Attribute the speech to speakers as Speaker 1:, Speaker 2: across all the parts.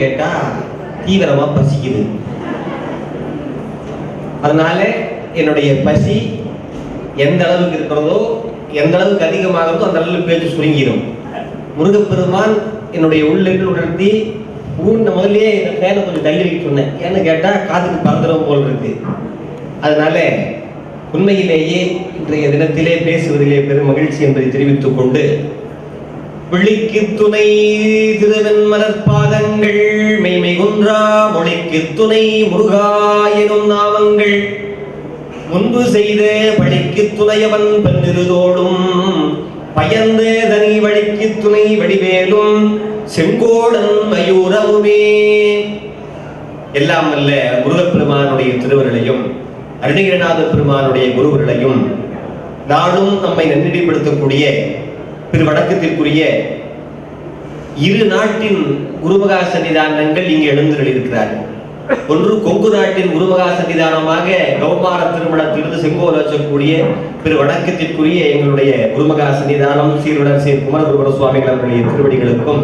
Speaker 1: கேட்டா தீவிரமா பசிக்குது. அதனால என்னுடைய பசி எந்த அளவுக்கு இருக்கிறதோ, எந்த அளவுக்கு அதிகமாகிறதோ அந்த அளவுக்கு பேச்சு சுருங்கிடும். முருகப்பெருமான் என்னுடைய உள்ளில் உணர்த்தி முதலே இந்த ஃபேனை கொஞ்சம் தள்ளி வைக்க சொன்னேன். ஏன்னு கேட்டா காதுக்கு பறந்துடும் போல் இருக்கு. அதனால உண்மையிலேயே இன்றைய தினத்திலே பேசுவதிலே பெரும் மகிழ்ச்சி என்பதை தெரிவித்துக் கொண்டு, விழிக்கு துணை திருவன் மலர்பாதங்கள் மெய்மை குன்றா மொழிக்கு துணை முருகா எனும் நாமங்கள் முன்பு செய்த பழிக்கு துணையவன் பன்னிருதோடும் பயந்த தனி வழிக்கு துணை வடிவேலும் செங்கோடன் மயூரமுமே. எல்லாம் அல்ல முருகப்பெருமானுடைய திருவருளையும் அருணகிரிநாத பெருமானுடைய குருவருளையும் நாளும் நம்மை நன்றிப்படுத்தக்கூடிய திருவடக்கத்திற்குரிய இரு நாட்டின் குருமகா சன்னிதானங்கள் இங்கு எழுந்தருளிருக்கிறார்கள். ஒன்று கொங்கு நாட்டின் குருமகா சன்னிதானமாக கௌமார திருமணத்திலிருந்து செங்கோல் வச்சக்கூடிய திரு வணக்கத்திற்குரிய எங்களுடைய குருமகா சன்னிதானம் சீருடன் சேர் குமரகுருபர சுவாமிகள் அவர்களுடைய திருவடிகளுக்கும்,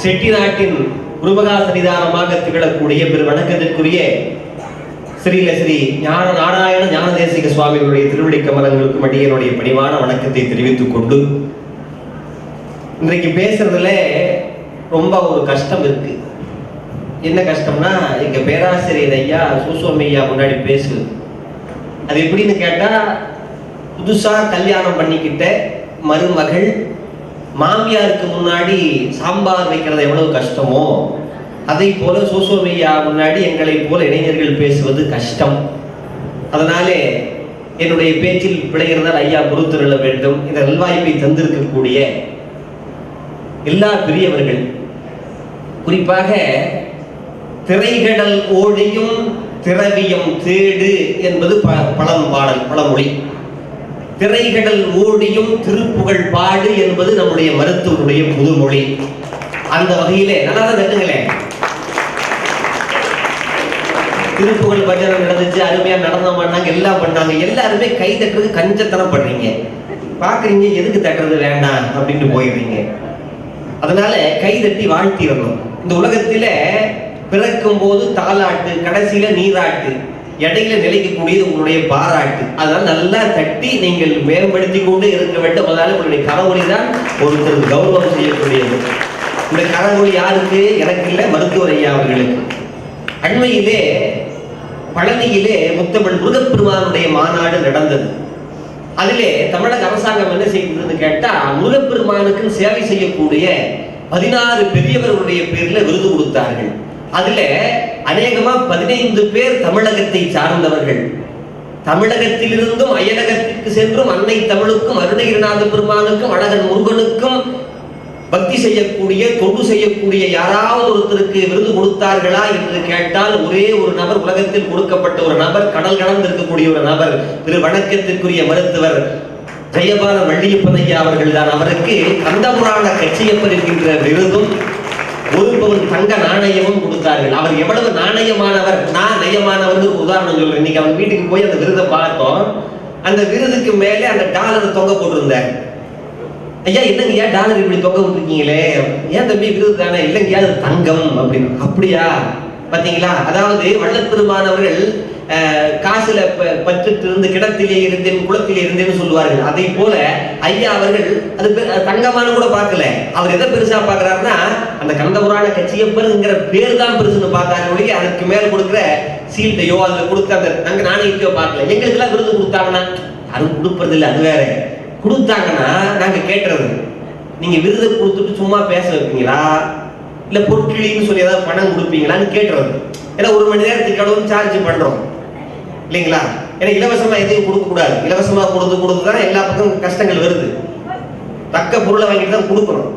Speaker 1: செட்டி நாட்டின் குருமகா சன்னிதானமாக திகழக்கூடிய திரு வணக்கத்திற்குரிய ஸ்ரீ ஞான நாராயண ஞானதேசிக சுவாமிகளுடைய திருவடி கமலங்களுக்கும் அடியனுடைய பணிவான வணக்கத்தை தெரிவித்துக் கொண்டு, இன்றைக்கு பேசுறதுல ரொம்ப ஒரு கஷ்டம் இருக்கு. என்ன கஷ்டம்னா, எங்க பேராசிரியர் ஐயா சூசுவம் ஐயா முன்னாடி பேசுது. அது எப்படின்னு கேட்டா, புதுசா கல்யாணம் பண்ணிக்கிட்ட மருமகள் மாமியாருக்கு முன்னாடி சாம்பார் வைக்கிறது எவ்வளவு கஷ்டமோ, அதை போல சூசுவம் ஐயா முன்னாடி எங்களை போல இளைஞர்கள் பேசுவது கஷ்டம். அதனாலே என்னுடைய பேச்சில் பிழைகிறதால் ஐயா பொறுத்துள்ள வேண்டும். இந்த நல்வாய்ப்பை தந்திருக்கக்கூடிய எல்லா பெரியவர்கள், குறிப்பாக திரைகடல் ஓடியும் திரவியம் தேடு என்பது பழமொழி. திரைகடல் ஓடியும் திருப்புகழ் பாடு என்பது நம்முடைய மருத்துவனுடைய புதுமொழி. அந்த வகையிலே நல்லா தட்டுங்களேன். திருப்புகழ் பஜனை நடந்துச்சு, அருமையா நடனம் பண்ணாங்க, எல்லாம் பண்ணாங்க. எல்லாருமே கை தட்டுறது கஞ்சத்தனம் பண்றீங்க. பாக்குறீங்க, எதுக்கு தட்டுறது வேண்டாம் அப்படின்னு போயிடுறீங்க. அதனால கை தட்டி வாழ்த்திடணும். இந்த உலகத்தில பிறக்கும் போது தாலாட்டு, கடைசியில நீராட்டு, இடையில நிலைக்கக்கூடியது உங்களுடைய பாராட்டு. அதனால நல்லா தட்டி நீங்கள் மேம்படுத்தி கொண்டு இருக்க வேண்டும். அதனால உங்களுடைய கரவொலி தான் ஒருத்தருக்கு கௌரவம் செய்யக்கூடியது. இந்த கரவொலி யாருக்கு? எனக்கு இல்லை, மருத்துவர் ஐயா அவர்களுக்கு. அண்மையிலே பழனியிலே முத்தமிழ் முருகப்பெருமானுடைய மாநாடு நடந்தது. அதிலே தமிழக அரசாங்கம் என்ன செய்ததுன்னு கேட்டா, முருகப்பெருமானுக்கு சேவை செய்யக்கூடிய 16 பெரியவர்களுடைய பேர்ல விருது கொடுத்தார்கள். அதுல அநேகமா 15 பேர் தமிழகத்தை சார்ந்தவர்கள். தமிழகத்திலிருந்தும் அயலகத்திற்கு சென்றும் அன்னை தமிழுக்கும் அருணகிரிநாத பெருமானுக்கும் அழகன் முருகனுக்கும் பக்தி செய்யக்கூடிய, தொண்டு செய்யக்கூடிய யாராவது ஒருத்தருக்கு விருது கொடுத்தார்களா என்று கேட்டால், ஒரே ஒரு நபர், உலகத்தில் கொடுக்கப்பட்ட ஒரு நபர், கடல் கடந்து இருக்கக்கூடிய ஒரு நபர், திரு வணக்கத்திற்குரிய மருத்துவர் ஜெயபால வள்ளியப்பன் ஐயா அவர்கள் தான். அவருக்கு கந்தபுராண கச்சியப்பர் என்கின்ற விருதும் 1 பவுன் தங்க நாணயமும் கொடுத்தார்கள். அவர் எவ்வளவு நாணயமானவர், நான் நயமானவர் உதாரணம் சொல்றேன். இன்னைக்கு அவர் வீட்டுக்கு போய் அந்த விருதை பார்த்தோம். அந்த விருதுக்கு மேலே அந்த டாலரை தொங்க போட்டிருந்தார். ஐயா, என்னங்க ஏன் டாலர் இப்படி தொங்க விட்டுருக்கீங்களே? ஏன் தம்பி விருது தானே? இல்லைங்க அது தங்கம் அப்படின்னு. அப்படியா? பாத்தீங்களா? அதாவது வள்ளற்பெருமானவர்கள் காசுல பற்றுட்டு இருந்து கிடத்திலே இருந்தேன் குளத்திலே இருந்தேன்னு சொல்லுவார்கள். அதை போல ஐயா அவர்கள் அது தங்கமான கூட பார்க்கல. அவர் எதை பெருசா பாக்குறாருன்னா, அந்த கந்தபுராண கச்சியப்பருங்கிற பேர் தான் பெருசுன்னு பார்த்தாங்க ஒழிய அதுக்கு மேல கொடுக்குற சீல்டையோ அதுல கொடுத்த அந்த தங்க நாணயத்தையோ பார்க்கல. எங்களுக்கு எல்லாம் விருது கொடுத்தாங்கன்னா, அது கொடுப்பது இல்லை, அது வேற. கொடுத்தாங்கன்னா நாங்க கேட்டுறது, நீங்க விருதை கொடுத்துட்டு சும்மா பேச வைப்பீங்களா, இல்ல பொருட்களின்னு சொல்லி ஏதாவது பணம் கொடுப்பீங்களான்னு கேட்டுறது. ஏன்னா 1 மணி நேரத்துக்கு அளவு சார்ஜ் பண்றோம் இல்லைங்களா? ஏன்னா இலவசமா எதையும் கொடுக்க கூடாது. இலவசமா கொடுத்துதான் எல்லா பக்கம் கஷ்டங்கள் வருது. தக்க பொருளை வாங்கிட்டு தான் கொடுக்கணும்.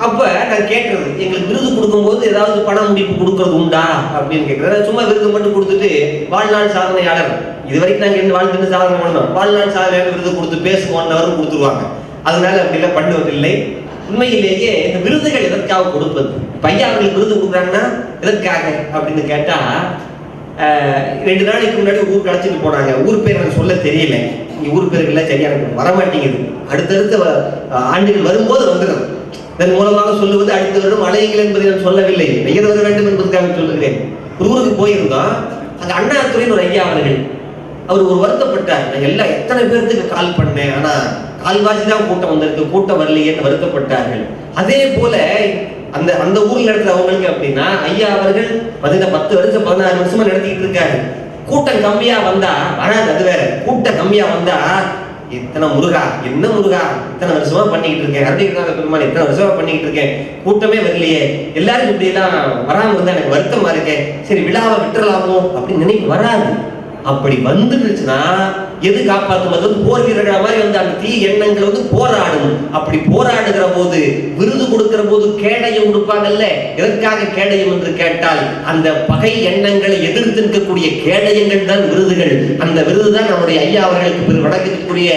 Speaker 1: அப்ப நான் கேட்கறது, எங்களுக்கு விருது கொடுக்கும்போது ஏதாவது பண முடிப்பு கொடுக்கறது உண்டா அப்படின்னு கேட்கறது. சும்மா விருது மட்டும் கொடுத்துட்டு வாழ்நாள் சாதனையாளர், இதுவரைக்கும் நாங்க என்ன வாழ்த்துன்னு சாதனை பண்ணோம், வாழ்நாள் சாதனையாளர் விருது கொடுத்து பேசுவோம் கொடுத்துருவாங்க. அதனால அப்படிலாம் பண்ணுவதில்லை. உண்மையிலேயே இந்த விருதுகள் எதற்காக கொடுப்பது? பையன் அவங்களுக்கு விருது கொடுக்குறாங்கன்னா எதற்காக அப்படின்னு கேட்டா, 2 நாளைக்கு முன்னாடி ஊருக்கு அழைச்சிட்டு போனாங்க. ஊர் பேர் எனக்கு சொல்ல தெரியல. இங்க ஊர் பேருக்கெல்லாம் சரியா வரமாட்டேங்குது. அடுத்தடுத்த ஆண்டுகள் வரும்போது வந்துடும். இதன் மூலமாக சொல்லுவது அடுத்த வருடம் அலையுங்கள் என்பதை நான் சொல்லவில்லை, பெயர் வர வேண்டும் என்பதற்காக சொல்லுகிறேன். ஒரு ஊருக்கு போயிருந்தோம். அங்க அண்ணாதுரைன்னு ஒரு ஐயா அவர்கள், அவர் ஒரு வருத்தப்பட்டார். நான் எல்லாம் எத்தனை பேருக்கு கால் பண்ணேன், ஆனா கால்வாசி தான் கூட்டம் வந்திருக்கு, கூட்டம் வரலையே வருத்தப்பட்டார்கள். அதே போல அந்த அந்த ஊர்ல நடத்துற அவங்களுக்கு அப்படின்னா ஐயா அவர்கள் 10 வருஷம் 16 வருஷமா நடத்திட்டு இருக்காரு. கூட்டம் கம்மியா வந்தா வராது, அது வேற. கூட்டம் கம்மியா வந்தா இத்தனை முருகா, என்ன முருகா இத்தனை வருஷமா பண்ணிக்கிட்டு இருக்கேன், அருணகிரிநாத பெருமாள் இத்தனை வருஷமா பண்ணிக்கிட்டு இருக்கேன், கூட்டமே வரலையே, எல்லாரும் இப்படி எல்லாம் வராம இருந்தா எனக்கு வருத்தமா இருக்கேன், சரி விழாவை விட்டுறலாமோ அப்படின்னு நினைப்பு வராது. அப்படி வந்துருச்சுன்னா எது காப்பாற்றும்? அது போர் வீரர்கள் மாதிரி வந்து அந்த தீ எண்ணங்கள் வந்து போராடும். அப்படி போராடுகிற போது, விருது கொடுக்கிற போது கேடயம் கொடுப்பாங்கல்ல. எதற்காக கேடயம் என்று கேட்டால், அந்த பகை எண்ணங்களை எதிர்த்து நிற்கக்கூடிய கேடயங்கள் தான் விருதுகள். அந்த விருது தான் நம்முடைய ஐயா அவர்களுக்கு வழங்கக்கூடிய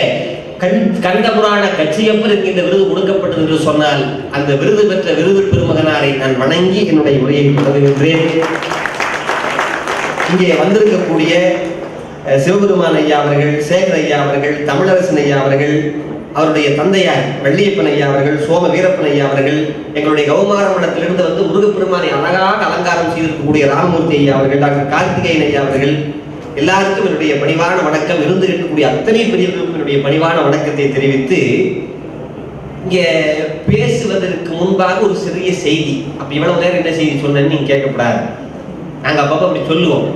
Speaker 1: கந்தபுராண கட்சியப்பருக்கு இந்த விருது கொடுக்கப்பட்டது என்று சொன்னால், அந்த விருது பெற்ற விருது பெருமகனாரை நான் வணங்கி என்னுடைய உரையை தொடங்குகின்றேன். இங்கே வந்திருக்கக்கூடிய சிவபெருமான் ஐயா அவர்கள், சேகர் ஐயா அவர்கள், தமிழரசன் ஐயா அவர்கள், அவருடைய தந்தையார் வெள்ளியப்பன் ஐயா அவர்கள், சோம வீரப்பன் ஐயா அவர்கள், எங்களுடைய கௌமார மடத்திலிருந்து வந்து முருகப்பெருமானை அழகாக அலங்காரம் செய்திருக்கக்கூடிய ராமமூர்த்தி ஐயா அவர்கள், டாக்டர் கார்த்திகேயன் ஐயா அவர்கள், எல்லாருக்கும் என்னுடைய பணிவான வணக்கம். இருந்து இருக்கக்கூடிய அத்தனை பெரியவர்களுக்கும் என்னுடைய பணிவான வணக்கத்தை தெரிவித்து, இங்க பேசுவதற்கு முன்பாக ஒரு சிறிய செய்தி. அப்ப இவ்வளவு நேரம் என்ன செய்தி சொன்னேன்னு நீங்க கேட்கக்கூடாது, நாங்க அப்பப்ப அப்படி சொல்லுவோம்.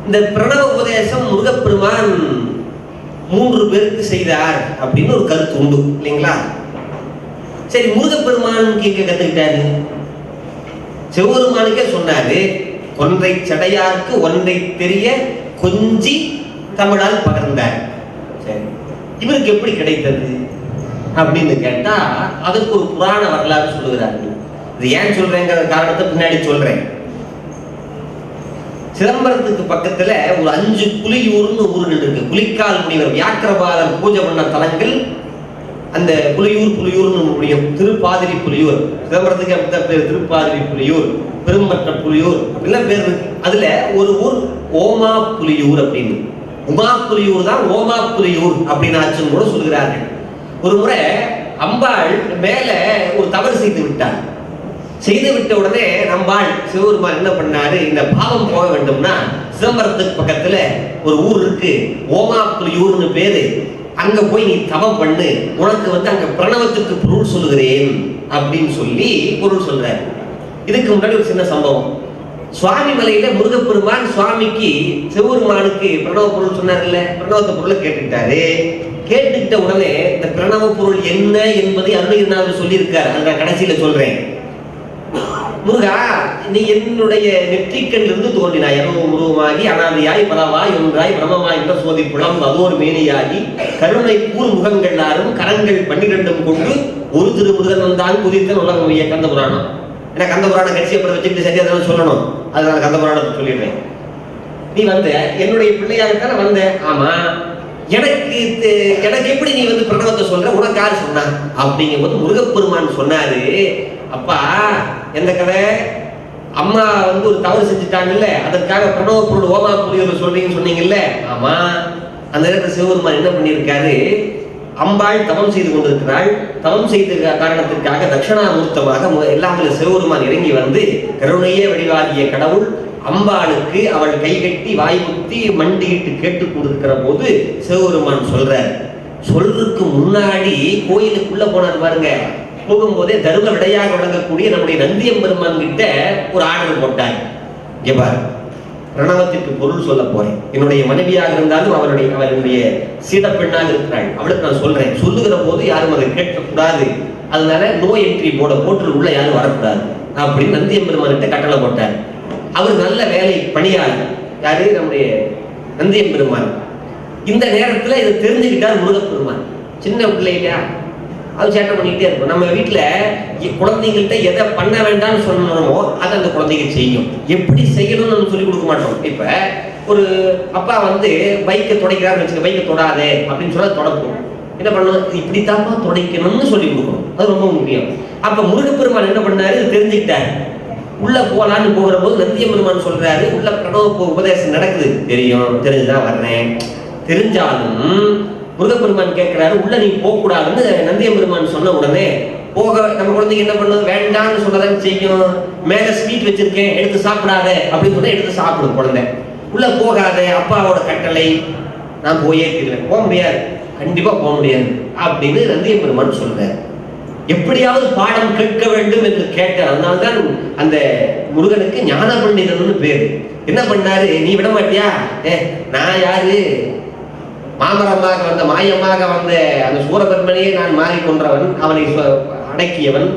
Speaker 1: இந்த பிரணவ உபதேசம் முருகப்பெருமான் 3 பேருக்கு செய்தார் அப்படின்னு ஒரு கருத்து உண்டு இல்லைங்களா? சரி, முருகப்பெருமான் கேட்க கத்துக்கிட்டாரு, சிவபெருமானுக்கே சொன்னாரு, கொன்றை சடையாருக்கு ஒன்றை தெரிய கொஞ்சி தமிழால் பகர்ந்தார். சரி, இவருக்கு எப்படி கிடைத்தது அப்படின்னு கேட்டா அதுக்கு ஒரு புராண வரலாறு சொல்லுகிறார்கள். இது ஏன் சொல்றேங்கிற காரணத்தை பின்னாடி சொல்றேன். சிதம்பரத்துக்கு பக்கத்துல ஒரு 5 புலியூர்னு ஊர்கள் இருக்கு. புலிக்கால் முனிவர் வியாக்கிரபாதர் பூஜை பண்ண தலங்கள் அந்த புலியூர்னு முடியும். திருப்பாதிரி புலியூர், சிதம்பரத்துக்கு அப்படித்தான் பேர், திருப்பாதிரி புலியூர், பெரும்பற்ற புலியூர் அப்படிலாம் பேர் இருக்கு. அதுல ஒரு ஊர் ஓமா புலியூர் அப்படின்னு, உமா புலியூர் தான் ஓமா புலியூர் அப்படின்னு ஆச்சுன்னு கூட சொல்கிறார்கள். ஒரு முறை அம்பாள் மேல ஒரு தவறு செய்து விட்டார். செய்து விட்ட உடனே நம்பாள் சிவபெருமான் என்ன பண்ணாரு, இந்த பாவம் போக வேண்டும்னா சிதம்பரத்துக்கு பக்கத்துல ஒரு ஊர் இருக்கு, ஓமாப்புலியூர்னு பேரு, அங்க போய் நீ தவம் பண்ணு, உனக்கு வந்து அங்க பிரணவத்துக்கு பொருள் சொல்லுகிறேன் அப்படின்னு சொல்லி பொருள் சொல்றாரு. இதுக்கு முன்னாடி ஒரு சின்ன சம்பவம். சுவாமி மலையில முருகப்பெருமான் சுவாமிக்கு சிவபெருமானுக்கு பிரணவ பொருள் சொன்னார்ல, பிரணவத்தை பொருளை கேட்டுக்கிட்டாரு. கேட்டுக்கிட்ட உடனே இந்த பிரணவ பொருள் என்ன என்பதை அருணகிரிநாதர் சொல்லி இருக்காரு. அந்த கடைசியில சொல்றேன். முருகா, நீ என்னுடைய நெற்றிக்கண்ணிலிருந்து தோன்றினாய், உருவமாகி அனாதியாய் பலவாய் ஒன்றாய் பிரமமாய் என்ற சோதி புலம் அதோர் மேனியாகி கருணை கூர் முகங்களாரும் கரங்கள் 12 கொண்டு ஒரு திருமுருகன் வந்தான் குதித்தன் உலகம் கந்த புராணம். ஏன்னா கந்த புராணம் கட்சியப்பட வச்சுக்கிட்டு சரியா சொல்லணும், அதனால கந்த புராணத்தை சொல்லிடுறேன். நீ வந்த என்னுடைய பிள்ளையாகத்தானே வந்த, ஆமா, எனக்கு எப்படி நீ வந்து பிரணவத்தை சொல்ற, உனக்கு யாரு சொன்னா அப்படிங்கும் போது முருகப்பெருமான் சொன்னாரு, அப்பா எந்த கதை, அம்மா வந்து ஒரு தவறு செஞ்சுட்டாங்கல்ல, அதற்காக பிரணவ பொருள் ஓமா புலியூர் சொல்றீங்கன்னு சொன்னீங்கல்ல, ஆமா. அந்த நேரத்தில் சிவபெருமான் என்ன பண்ணியிருக்காரு, அம்பாள் தவம் செய்து கொண்டிருக்கிறாள். தவம் செய்த காரணத்திற்காக தட்சிணாமூர்த்தமாக எல்லாமே சிவபெருமான் இறங்கி வந்து கருணையே வடிவாகிய கடவுள் அம்பாளுக்கு அவள் கைகட்டி வாய்முத்தி மண்டியிட்டு கேட்டு கொடுக்கிற போது சிவபெருமான் சொல்றார். சொல்றதுக்கு முன்னாடி கோயிலுக்குள்ள போனார் பாருங்க. போகும்போதே தர்ம விடையாக வழங்கக்கூடிய நம்முடைய நந்தியம்பெருமான் கிட்ட ஒரு ஆர்டர் போட்டார். இங்க பாரு, பிரணவத்திற்கு பொருள் சொல்ல போறேன், என்னுடைய மனைவியாக இருந்தாலும் அவருடைய சீட பெண்ணாக இருக்கிறாள், அவளுக்கு நான் சொல்றேன், சொல்லுகிற போது யாரும் அதை கேட்கக்கூடாது, அதனால நோ என்ட்ரி போர்டை போட்டு உள்ள யாரும் வரக்கூடாது அப்படின்னு நந்தியம்பெருமான்கிட்ட கட்டளை போட்டார். அவர் நல்ல வேலை பணியாளர், யாரு, நம்முடைய நந்தியம்பெருமான். இந்த நேரத்துல இதை தெரிஞ்சுக்கிட்டார் முருகப்பெருமான். சின்ன பிள்ளை இல்லையா, அது சேட்டை பண்ணிக்கிட்டே இருக்கும். நம்ம வீட்டுல குழந்தைங்கள்ட்ட எதை பண்ண வேண்டாம்னு சொல்லணுமோ அதை அந்த குழந்தைங்க செய்யும். எப்படி செய்யணும்னு நம்ம சொல்லி கொடுக்க மாட்டோம். இப்ப ஒரு அப்பா வந்து பைக்கை துடைக்கிறாருன்னு வச்சுக்க, பைக்கை தொடாதே அப்படின்னு சொன்னா தொடக்கும். என்ன பண்ணணும், இப்படித்தாப்பா துடைக்கணும்னு சொல்லி கொடுக்கணும், அது ரொம்ப முக்கியம். அப்ப முருகப்பெருமான் என்ன பண்ணாரு, இது தெரிஞ்சுக்கிட்டாரு. உள்ள போலான்னு போகிற போது நந்தியம்பெருமான் சொல்றாரு, உள்ள பிரணவ உபதேசம் நடக்குது, தெரிஞ்சுதான் வர்றேன். தெரிஞ்சாலும் முருகப்பெருமான் கேட்கிறாரு, உள்ள நீ போக கூடாதுன்னு நந்தியம்பெருமான் சொன்ன உடனே போக நம்ம குழந்தைங்க என்ன பண்ணும், வேண்டாம்னு சொன்னதான் செய்யும். மேல ஸ்வீட் வச்சிருக்கேன் எடுத்து சாப்பிடாத அப்படின்னு சொன்னா எடுத்து சாப்பிடும் குழந்தை. உள்ள போகாத, அப்பாவோட கட்டளை, நான் போயே தீருவேன். போக முடியாது, கண்டிப்பா போக முடியாது அப்படின்னு நந்திய பெருமான் சொல்றார். எப்படியாவது பாடம் கேட்க வேண்டும் என்று கேட்டார். அதனால்தான் அந்த முருகனுக்கு ஞான பண்டிதன் பேரு. என்ன பண்ணாரு, நீ விட மாட்டியா, நான் யாரு, மாமரமாக வந்த மாயமாக வந்த அந்த சூரபத்மனையே நான் மாறி கொன்றவன், அவனை அடக்கியவன்,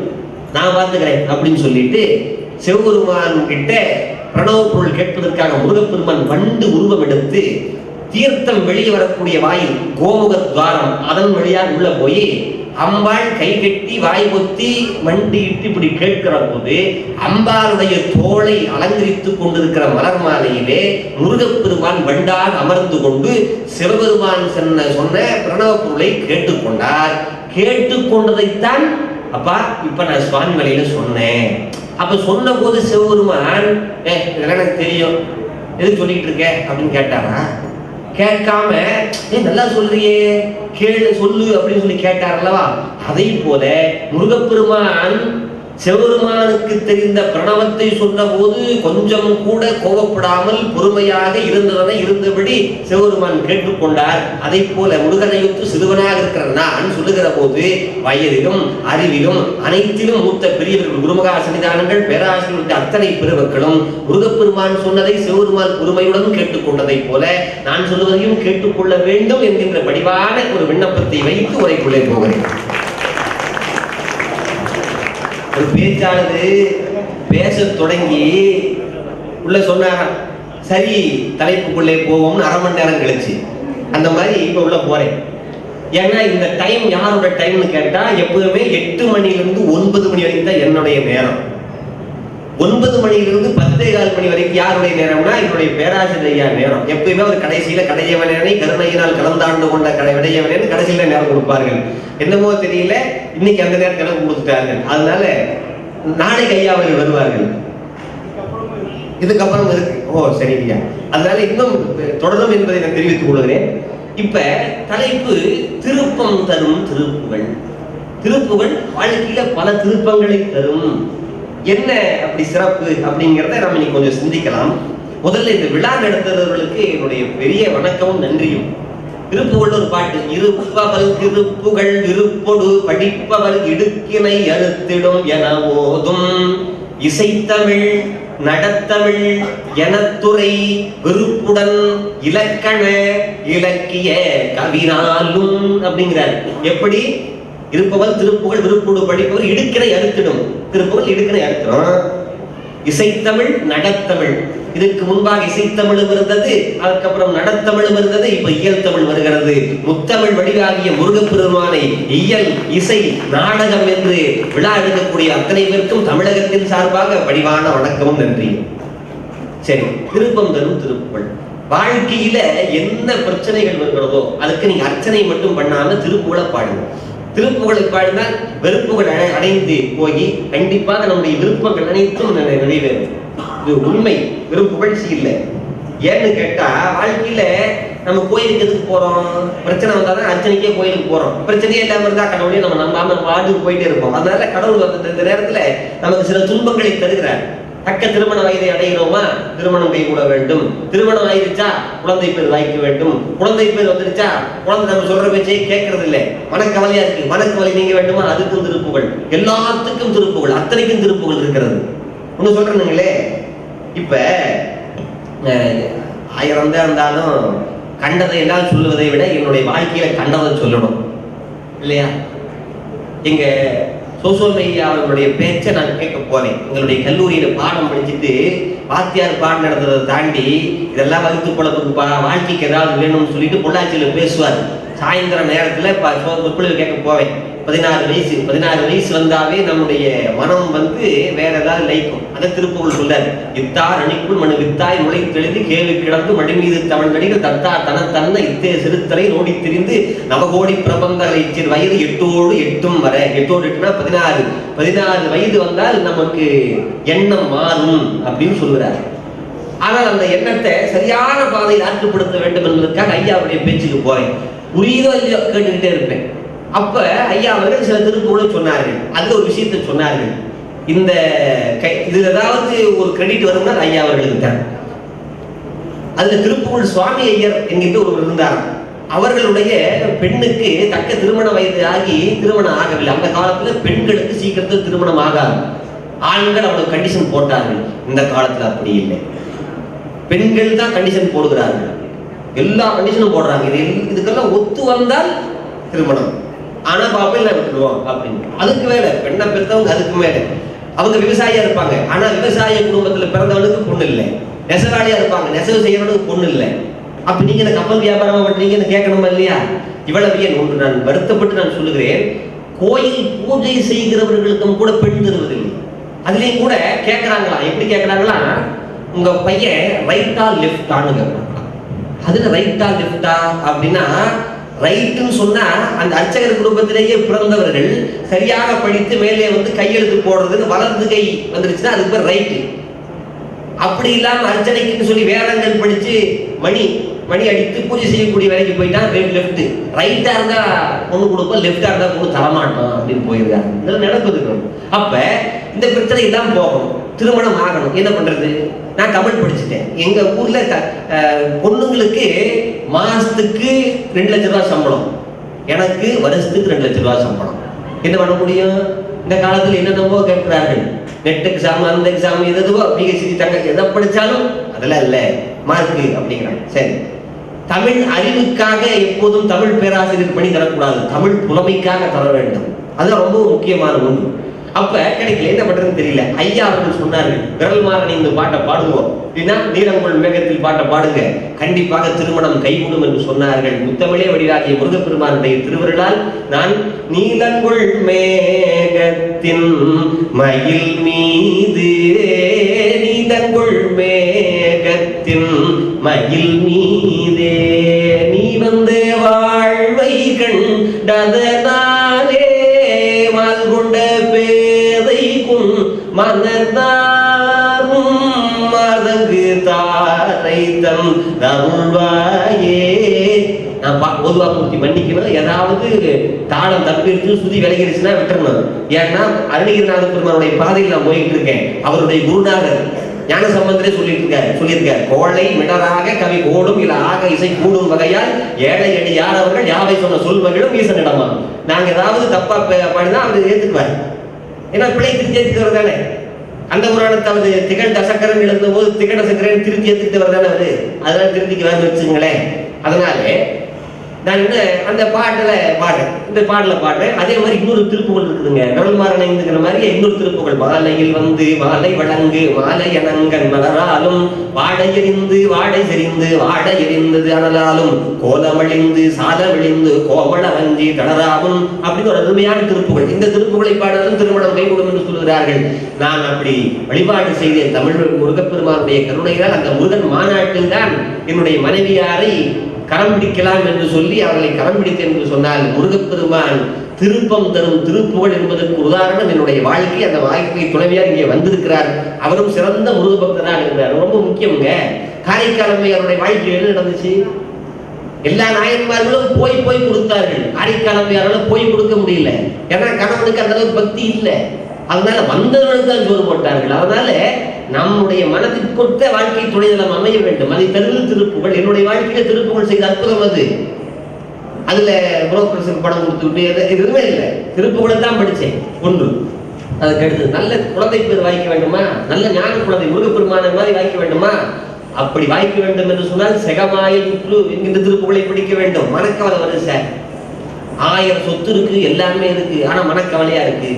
Speaker 1: நான் பார்த்துக்கிறேன் அப்படின்னு சொல்லிட்டு சிவபெருமான் கிட்ட பிரணவ பொருள் கேட்பதற்காக முருகப்பெருமான் வண்டு உருவம் எடுத்து தீர்த்தம் வெளியே வரக்கூடிய வாயில் கோமுக துவாரம் அதன் வழியாக உள்ள போய் அம்பாள் கை கட்டி வாய் பொத்தி வண்டி இட்டு இப்படி கேட்கிற போது அம்பாளுடைய தோளை அலங்கரித்துக் கொண்டிருக்கிற மலர் மாலையிலே முருகப்பெருமான் வண்டாக அமர்ந்து கொண்டு சிவபெருமான் சொன்ன பிரணவ பொருளை கேட்டுக்கொண்டார். கேட்டுக்கொண்டதைத்தான் அப்பா இப்ப நான் சுவாமி மலையில சொன்னேன். அப்ப சொன்ன போது சிவபெருமான் இதெல்லாம் எனக்கு தெரியும், எதுக்கு சொல்லிட்டு இருக்க அப்படின்னு கேட்டாரா? கேட்காம நல்லா சொல்றியே, கேளு சொல்லு அப்படின்னு சொல்லி கேட்டார் அல்லவா? அதை போல முருகப்பெருமான் சிவபெருமானுக்கு தெரிந்த பிரணவத்தை சொன்ன போது கொஞ்சம் கூட கோபப்படாமல் பொறுமையாக இருந்தபடி சிவபெருமான் கேட்டுக்கொண்டார். அதை போல முருகனையொத்து சிறுவனாக இருக்கிற நான் சொல்லுகிற போது வயதிலும் அறிவிலும் அனைத்திலும் மூத்த பெரியவர்கள், குருமகா சன்னிதானங்கள், பேராசிரியர்களுக்கு அத்தனை பெருமக்களும் முருகப்பெருமான் சொன்னதை சிவபெருமான் பொறுமையுடன் கேட்டுக்கொண்டதை போல நான் சொல்லுவதையும் கேட்டுக்கொள்ள வேண்டும் என்கின்ற படிவான ஒரு விண்ணப்பத்தை வைத்து உரைக்குள்ளே போகிறேன். ஒரு பேச்சானது பேச தொடங்கி உள்ள சொன்னாங்க, சரி தலைப்புக்குள்ளே போவோம்னு அரை மணி நேரம் கழிச்சு அந்த மாதிரி இப்ப உள்ள போறேன். ஏன்னா இந்த டைம் யாரோட டைம்னு கேட்டா எப்பவுமே 8 மணிலிருந்து 9 மணி வரைக்கும் தான் என்னுடைய நேரம். 9 மணிலிருந்து 10:15 மணி வரைக்கும் யாருடைய நேரம்னா என்னுடைய பேராசிரியர் நேரம். எப்பயுமே ஒரு கடைசியில கடையவனே கருணையினால் கலந்தாண்டு கொண்ட விடையவனே கடைசியில நேரம் கொடுப்பார்கள். என்னமோ தெரியல, இன்னைக்கு அந்த நேரத்தில் கொடுத்துட்டார்கள். அதனால நாளைக்கு ஐயா அவர்கள் வருவார்கள், இதுக்கப்புறம் இருக்கு. ஓ சரி ஐயா, அதனால இன்னும் தொடரும் என்பதை நான் தெரிவித்துக் கொள்கிறேன். இப்ப தலைப்பு திருப்பம் தரும் திருப்புகள். திருப்புகள் வாழ்க்கையில பல திருப்பங்களை தரும். என்ன அப்படி சிறப்பு அப்படிங்கிறத நம்ம இன்னைக்கு கொஞ்சம் சிந்திக்கலாம். முதல்ல இந்த விழா நடத்துறவர்களுக்கு என்னுடைய பெரிய வணக்கமும் நன்றியும். திருப்புகழ் ஒரு பாட்டு, இருப்பவள் திருப்புகழ் விருப்பொடு படிப்பவர் இடுக்கினை அறுத்திடும் என ஓதும் இசைத்தமிழ் நடத்தமிழ் எனத்துறை விருப்புடன் இலக்கண இலக்கிய கவினாலும் அப்படிங்கிறார். எப்படி இருப்பவள் திருப்புகழ் விருப்போடு படிப்பவர் இடுக்கினை அறுத்திடும். திருப்புகழ் இடுக்கினை அறுத்திடும். இசைத்தமிழ் நடத்தமிழ், இதற்கு முன்பாக இசைத்தமிழும் இருந்தது, அதுக்கப்புறம் நடத்தமிழும் இருந்தது, இப்ப இயல் தமிழ் வருகிறது. முத்தமிழ் வடிவாகிய முருகப்பெருமானை இயல் இசை நாடகம் என்று விழா எடுக்கக்கூடிய அத்தனை பேருக்கும் தமிழகத்தின் சார்பாக வடிவான வணக்கமும் நன்றி. சரி, திருப்பம் தரும் திருப்புகழ். வாழ்க்கையில என்ன பிரச்சனைகள் வருகிறதோ அதுக்கு நீங்க அர்ச்சனை மட்டும் பண்ணாம திருப்புகழை பாடுங்க. திருப்புகழை பாடினால் வெறுப்புகள் அடைந்து போய் கண்டிப்பாக நம்முடைய விருப்பங்கள் அனைத்தும் நிறைவேறும். இது உண்மை, விருப்புகழ்ச்சி இல்லை. ஏன்னு கேட்டா வாழ்க்கையில நம்ம கோயிலுக்கு எதுக்கு போறோம்? பிரச்சனை வந்தாதான் அர்ச்சனைக்கே கோயிலுக்கு போறோம். பிரச்சனையே இல்லாம இருந்தா கடவுளையும் நம்ம நம்பாம வாட்டுக்கு போயிட்டே இருப்போம். அதனால கடவுள் வந்து இந்த நேரத்துல நமக்கு சில துன்பங்களை தருகிறார். தக்க திருமண வயதை அடைகிறோமா, திருமணம் கை கூட வேண்டும். திருமணம் ஆயிருச்சா குழந்தை பேர் வாய்க்க வேண்டும். குழந்தை பேர் வந்துருச்சா குழந்தை நம்ம சொல்ற பேச்சே கேட்கறது இல்லை, மனக்கவலையா இருக்கு, மனக்கவலை நீங்க வேண்டுமா, அதுக்கும் திருப்புகள். எல்லாத்துக்கும் திருப்புகள், அத்தனைக்கும் திருப்புகள் இருக்கிறது. ஒண்ணு சொல்றீங்களே, இப்ப 1000 தான் இருந்தாலும் கண்டதை எல்லாம் சொல்லுவதை விட என்னுடைய வாழ்க்கையில கண்டதை சொல்லணும் இல்லையா? எங்க சோசோமையா அவர்களுடைய பேச்சை நான் கேட்க போறேன். எங்களுடைய கல்லூரியில பாடம் படிச்சுட்டு வாத்தியார் பாடம் நடத்துறதை தாண்டி இதெல்லாம் வகுத்து பொழப்புக்குப்பா, வாழ்க்கைக்கு ஏதாவது வேணும்னு சொல்லிட்டு பொள்ளாச்சியில பேசுவார். சாயந்தர நேரத்துல சொற்பொழிவு கேட்க போவேன். 16 வயசு வந்தாவே நம்முடைய மனம் வந்து வேற ஏதாவது லைக்கும். அதை திருப்புகழ் சொல்றாரு. இத்தார் அணிக்குள் மனு வித்தாய் முளை தெளிந்து கேள்வி கிடந்து மடி மீது தமிழ் நடிகள் தத்தா தன இத்தே சிறுத்தரை நோடி திரிந்து நவகோடி பிரபந்தங்களை வயது 8ஓடு 8 வர 8ஓடு 8னா 16 வயது வந்தால் நமக்கு எண்ணம் மாறும் அப்படின்னு சொல்லுறாரு. ஆனால் அந்த எண்ணத்தை சரியான பாதையில் ஆற்றுப்படுத்த வேண்டும் என்பதற்காக ஐயாவுடைய பேச்சுக்கு போறேன். புரியுதோ இல்லையோ கேட்டுக்கிட்டே இருப்பேன். அப்ப ஐயா அவர்கள் சில திருப்புகளை சொன்னார்கள். அதுல ஒரு விஷயத்தை சொன்னார்கள். இந்த இதுல ஏதாவது ஒரு கிரெடிட் வரும்னா ஐயா அவர்களுக்கு தான். அதுல திருப்புகழ் சுவாமி ஐயர் என்கின்ற ஒருவர் இருந்தார். அவர்களுடைய பெண்ணுக்கு தக்க திருமண வயது ஆகி திருமணம் ஆகவில்லை. அந்த காலத்துல பெண்களுக்கு சீக்கிரத்தில் திருமணம் ஆகாது. ஆண்கள் அவங்களுக்கு கண்டிஷன் போட்டார்கள். இந்த காலத்துல அப்படி இல்லை. பெண்கள் தான் கண்டிஷன் போடுகிறார்கள். எல்லா கண்டிஷனும் போடுறாங்க. இதுக்கெல்லாம் ஒத்து வந்தால் திருமணம், ஆனா பாப்பையில விட்டுருவோம் அப்படின்னு. அதுக்கு மேல பெண்ணை பெற்றவங்க அதுக்கு மேல அவங்க விவசாயியா இருப்பாங்க. ஆனா விவசாய குடும்பத்துல பிறந்தவனுக்கு பொண்ணு இல்லை. நெசவாளியா இருப்பாங்க, நெசவு செய்யறவனுக்கு பொண்ணு இல்லை. அப்ப நீங்க இந்த கப்பல் வியாபாரம் பண்றீங்கன்னு கேட்கணுமா இல்லையா? இவ்வளவு ஏன் ஒன்று நான் வருத்தப்பட்டு நான் சொல்லுகிறேன், கோயில் பூஜை செய்கிறவர்களுக்கும் கூட பெண் தருவதில்லை. அதுலயும் கூட கேட்கறாங்களா, எப்படி கேட்கறாங்களா, உங்க பையன் ரைட்டா லெஃப்டான்னு கேட்கறாங்களா. அதுல ரைட்டா லெஃப்டா அப்படின்னா, ரைட்டுன்னு சொன்னா அந்த அர்ச்சகர் குடும்பத்திலேயே பிறந்தவர்கள் சரியாக படித்து மேலே வந்து கையெழுத்து போடுறதுன்னு வலது கை வந்துருச்சுன்னா அதுக்கு பேர் ரைட்டு. அப்படி இல்லாம அர்ச்சனைக்குன்னு சொல்லி வேதங்கள் படிச்சு மணி அடித்து பூஜை செய்யக்கூடிய வேலைக்கு போயிட்டா லெஃப்ட். ரைட்டா இருந்தா பொண்ணு கொடுப்போம், லெஃப்டா இருந்தா பொண்ணு தரமாட்டோம் அப்படின்னு போயிருக்காங்க. இதெல்லாம் நடக்குது. அப்ப இந்த பிரச்சனை எல்லாம் போகணும், திருமணம் ஆகணும். என்ன பண்றது? நான் தமிழ் படிச்சுட்டேன். எங்க ஊர்ல பொண்ணுங்களுக்கு மாசத்துக்கு 2 லட்சம் ரூபாய் சம்பளம், எனக்கு வருஷத்துக்கு 2 லட்சம் ரூபாய் சம்பளம். என்ன பண்ண முடியும்? இந்த காலத்துல என்னென்னமோ கேட்கிறார்கள். நெட் எக்ஸாம், அந்த எக்ஸாம், எதுவோ பிஹெச்டி தங்க எதை படிச்சாலும் அதெல்லாம் இல்ல மார்க்கு அப்படிங்கிறாங்க. சரி, தமிழ் அறிவுக்காக எப்போதும் தமிழ் பேராசிரியர் பணி தரக்கூடாது, தமிழ் புலமைக்காக தர வேண்டும். அது ரொம்ப முக்கியமான ஒன்று. அப்ப கிடைக்கல, என்ன பண்றதுன்னு தெரியல. ஐயா அவர்கள் சொன்னார்கள், விரல் மாறன் இந்த பாட்டை பாடுவோம், இல்லைன்னா நீலங்கொள் மேகத்தில் பாட்டை பாடுங்க, கண்டிப்பாக திருமணம் கைகூடும் என்று சொன்னார்கள். முத்தமிழே வடிவாகிய முருகப்பெருமானுடைய திருவருளால் நான் நீலங்கொள் மேகத்தின் மயில் மீது, நீலங்கொள் மேகத்தின் மயில் மீதே நீ வந்து வாழ்வை கண்டதனாலே மால்கொண்ட பேதைக்கும் மனதாரும் மதங்கு தாரை தம் தருள்வாயே. நான் பொதுவாக மன்னிக்கணும், ஏதாவது தாளம் தப்பிடுச்சு சுதி விலகிடுச்சுன்னா விட்டுறணும். ஏன்னா அருணகிரிநாத பெருமானுடைய பாதையில் நான் போயிட்டு இருக்கேன். அவருடைய குருநாதர் ஞான சம்பந்தரே சொல்லியிருக்கார், கோளை மிடராக கவி கோடும் இல்ல ஆக இசை கூடும் வகையால் ஏழை அடி யார் அவர்கள் யாவை சொன்ன சொல்வர்களும் ஈசனிடமா. நாங்க ஏதாவது தப்பா பாடினா அவர் ஏத்துக்குவார். ஏன்னா பிள்ளை திருத்தி ஏத்துக்கிறவர் தானே. அந்த புராணத்தாவது திகழ் தசக்கரன் எழுந்த போது திகழ் சக்கரன் திருத்தி ஏத்துக்கிட்டவர் தானே அவரு. அதனால திருத்திக்கு வேறு வச்சுங்களேன். அதனால நான் என்ன அந்த பாட்டுல பாடுறேன், இந்த பாடல பாடுறேன். அதே மாதிரி இன்னொரு திருப்புகள் இருக்குதுங்க, விரல் மாறனைங்கிற மாதிரி இன்னொரு திருப்புகள். மாலையில் வந்து மாலை வழங்கு மாலை அணங்கன் மலராலும் வாடை எறிந்து வாடை செறிந்து வாடை எறிந்தது அனலாலும் கோலமழிந்து சாதவிழிந்து கோமள வஞ்சி தளராகும் அப்படின்னு ஒரு அருமையான திருப்புகள். இந்த திருப்புகளை பாடுறதும் திருமணம் கைகூடும் என்று சொல்கிறார்கள். நான் அப்படி வழிபாடு செய்தேன். தமிழ் முருகப்பெருமானுடைய கருணையால் அந்த முருகன் மாநாட்டில் தான் என்னுடைய மனைவியாரை கரம் பிடிக்கலாம் என்று சொல்லி அவர்களை கரம் பிடித்தேன் என்று சொன்னால், முருகப்பெருமான் திருப்பம் தரும் திருப்புகழ் என்பதற்கு உதாரணம் என்னுடைய வாழ்க்கை. அந்த வாழ்க்கை துணைவியார் இங்கே வந்திருக்கிறார். அவரும் சிறந்த முருக பக்தராக இருக்கிறார். ரொம்ப முக்கியங்க. காரைக்கால் அம்மையாருடைய வாழ்க்கையில் என்ன நடந்துச்சு? எல்லா நாயன்மார்களும் போய் கொடுத்தார்கள். காரைக்கால் அம்மையாரால போய் கொடுக்க முடியல. ஏன்னா கணவனுக்கு அந்த அளவுக்கு பக்தி இல்லை. அதனால வந்தவர்களுக்கு தான் ஜோறு போட்டார்கள். அதனால நம்முடைய மனதிற்கொட்ட வாழ்க்கை துணைதளம் அமைய வேண்டும். அதை தருவது திருப்புகழ். என்னுடைய வாழ்க்கையில திருப்புகழ் செய்த அற்புதம் அது. அதுல புரோக்கர்ஸுக்கு பணம் கொடுத்துட்டு எதுவுமே இல்லை, திருப்புகழை தான் படிச்சேன். ஒன்று அதுக்கு அடுத்து நல்ல குழந்தை பேர் வாய்க்க வேண்டுமா, நல்ல ஞான குழந்தை முருகப்பெருமான மாதிரி வாய்க்க வேண்டுமா, அப்படி வாய்க்க வேண்டும் என்று சொன்னால் செகமாயில் என்கின்ற திருப்புகழை படிக்க வேண்டும். மனக்கவலை வருது சார், 1000 சொத்து இருக்கு, எல்லாமே இருக்கு, ஆனா மனக்கவலையா இருக்கு.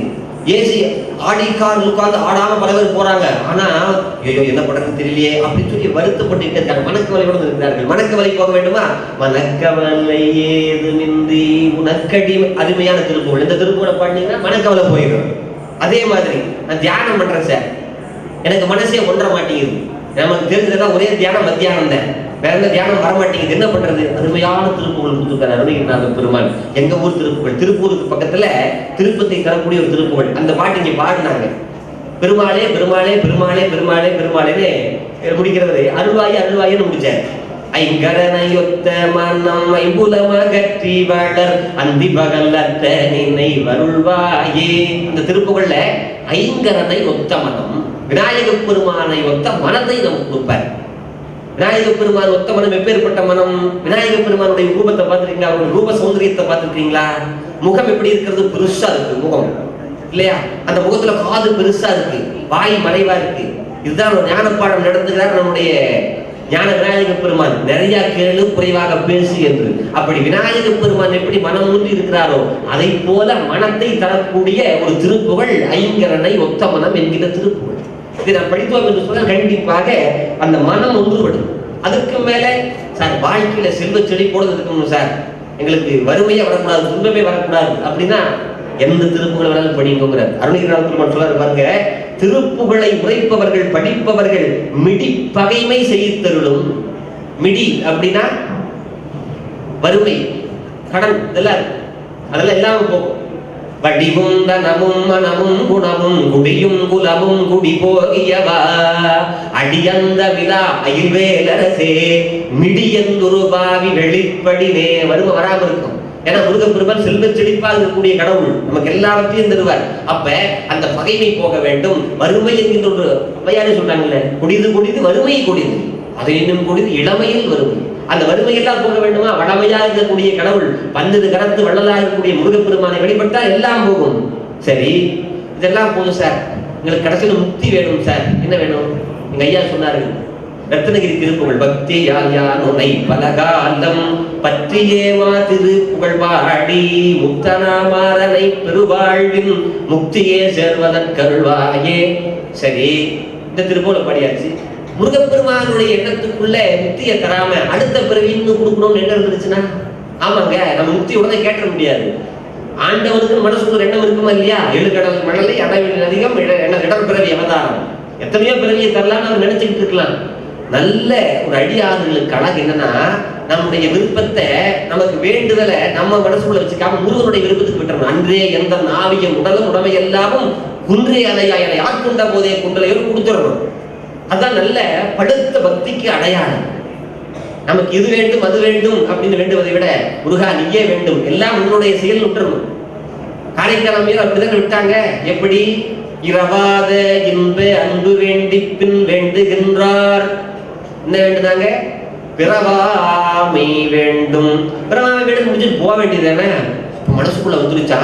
Speaker 1: ஏசி ஆடிக்கார் உட்கார்ந்து ஆடாம பல பேர் போறாங்க, ஆனா ஐயோ என்ன பண்றது தெரியலையே அப்படின்னு சொல்லி வருத்தப்பட்டு இருக்காங்க, மனக்கவலையோடு இருக்கிறார்கள். மனக்கவலை போக வேண்டுமா, மனக்கவலை ஏதுமின்றி உனக்கடி அருமையான திருப்புகழ். இந்த திருப்புகழை பாடினீங்கன்னா மனக்கவலை போயிடும். அதே மாதிரி நான் தியானம் பண்றேன் சார், எனக்கு மனசே ஒன்ற மாட்டேங்குது. நமக்கு தெரிஞ்சதா ஒரே தியானம் மத்தியானம் தான், வேற எந்த தியானம் வரமாட்டேங்குது. என்ன பண்றது? அருமையான திருப்புகழ் கொடுத்துருக்காரு அருணகிரிநாத பெருமான். எங்க ஊர் திருப்புகழ், திருப்பூருக்கு பக்கத்துல திருப்பத்தை தரக்கூடிய ஒரு திருப்புகழ். அந்த பாட்டு இங்க பாடினாங்க. பெருமாளே பெருமாளே பெருமாளே பெருமாளே பெருமாளேன்னு முடிக்கிறவரு அருள்வாயே அருள்வாயேன்னு முடிச்சார். ஐங்கரனையொத்த மனம் ஐம்புலமகற்றி வளர் அந்தி பகல்லத்த நினை வருள்வாயே. இந்த திருப்புகள்ல ஐங்கரனை ஒத்த மனம், விநாயக பெருமானை ஒத்த மனத்தை நமக்கு கொடுப்பார். விநாயக பெருமான் ஒத்த மனம் எப்பேற்பட்ட மனம்? விநாயக பெருமானுடைய ரூபத்தை பார்த்துருக்கீங்களா? அவருடைய ரூப சௌந்தரியத்தை பார்த்துருக்கீங்களா? முகம் எப்படி இருக்கிறது? பெருசா இருக்கு முகம் இல்லையா? அந்த முகத்துல காது பெருசா இருக்கு, வாய் மறைவா இருக்கு. இதுதான் ஒரு ஞான பாடம் நடந்துகிறார் நம்முடைய ஞான விநாயக பெருமான். நிறைய கேளு குறைவாக பேசு என்று. அப்படி விநாயக பெருமான் எப்படி மனம் ஊன்றி இருக்கிறாரோ அதை போல மனத்தை தரக்கூடிய ஒரு திருப்புகழ் ஐங்கரனை ஒத்த மனம் என்கிற திருப்புகழ். இதை நான் படித்தோம் என்று சொன்னால் கண்டிப்பாக அந்த மனம் ஒன்றுபடும். அதுக்கு மேல சார் வாழ்க்கையில செல்வ செழிப்போடு இருக்கணும் சார், எங்களுக்கு வறுமையே வரக்கூடாது, துன்பமே வரக்கூடாது அப்படின்னா எந்த திருப்புகளை வேணாலும் படிங்கிறார் அருணகிரிநாத பெருமான் சொல்றாரு பாருங்க. திருப்புகளை உரைப்பவர்கள் படிப்பவர்கள் மிடி பகைமை செய்தருளும். மிடி அப்படின்னா வறுமை, கடன், அதெல்லாம் எல்லாம் போகும். வடிவும் தனமும் மனமும் குணமும் குடியும் குலமும் குடி போகியவா அடியந்த விழா அயில்வேலரசே மிடியந்துரு பாவி வெளிப்படினே. வறுமை வராம இருக்கும். ஏன்னா முருகப்பெருமான் செல்வ செழிப்பாக இருக்கக்கூடிய கடவுள், நமக்கு எல்லாவற்றையும் தருவார். அப்ப அந்த பகைமை போக வேண்டும். வறுமை என்கின்ற ஒரு அவையாரே சொல்றாங்கல்ல, குடிது குடிது வறுமை குடிது, அதை இன்னும் குடிது இளமையில் வறுமை. அந்த வறுமையெல்லாம் போக வேண்டுமா? வளமையா இருக்கக்கூடிய கடவுள், பந்தது கரத்து வள்ளலாக இருக்கக்கூடிய முருகப்பெருமானை வழிபட்டால் எல்லாம் போகும். சரி, இதெல்லாம் போதும் சார், எங்களுக்கு கடைசியில் முக்தி வேணும் சார், என்ன வேணும்? எங்க ஐயா சொன்னார்கள், ரத்னகிரி திருப்புகழ் பக்தி யான் உனை பலகாலம் பற்றியேவா திருப்புகழ் பாடி முக்தனாமாரனை பெருவாழ்வின் முக்தியே சேர்வதற்கருள்வாயே. சரி, இந்த திருப்புகழ் படியாச்சு. முருகப்பெருமானுடைய எண்ணத்துக்குள்ள முக்தியை தராம அடுத்த பிறவி இன்னும் கொடுக்கணும்னு எண்ணம் இருந்துச்சுன்னா, ஆமாங்க, நம்ம முக்தி உடனே கேட்ட முடியாது. ஆண்டவனுக்கு மனசுக்கு எண்ணம் இருக்குமா இல்லையா? 7 கடல் மணலை அடவில் அதிகம் இடர் பிறவி அவதாரம், எத்தனையோ பிறவியை தரலாம்னு அவர் நினைச்சுக்கிட்டு இருக்கலாம். நல்ல ஒரு அடியாறுகளுக்கு அழகு என்னன்னா, நம்முடைய விருப்பத்தை, நமக்கு வேண்டுதலை நம்ம மனசுக்குள்ள வச்சுக்காம முருகனுடைய விருப்பத்துக்கு விட்டுறணும். அன்றே எந்த நாவியம் உடலும் உடமை எல்லாமும் குன்றே அலையா என யாருக்குண்ட போதே குன்றலையோடு கொடுத்துடணும். அதான் நல்ல படுத்த பக்திக்கு அடையாளம். நமக்கு இது வேண்டும் அது வேண்டும் அப்படின்னு வேண்டுவதை விட முருகா நீயே வேண்டும், எல்லாம் உன்னுடைய செயல் விட்டுறணும். காரைக்காலமையர் அப்படிதான் விட்டாங்க. எப்படி? இரவாத இன்ப அன்பு வேண்டி பின் வேண்டுகின்றார். என்ன வேண்டுதாங்க? பிறவாமை வேண்டும். பிறவாமை வேண்டும் முடிச்சுட்டு போக வேண்டியதானே? மனசுக்குள்ள வந்துருச்சா,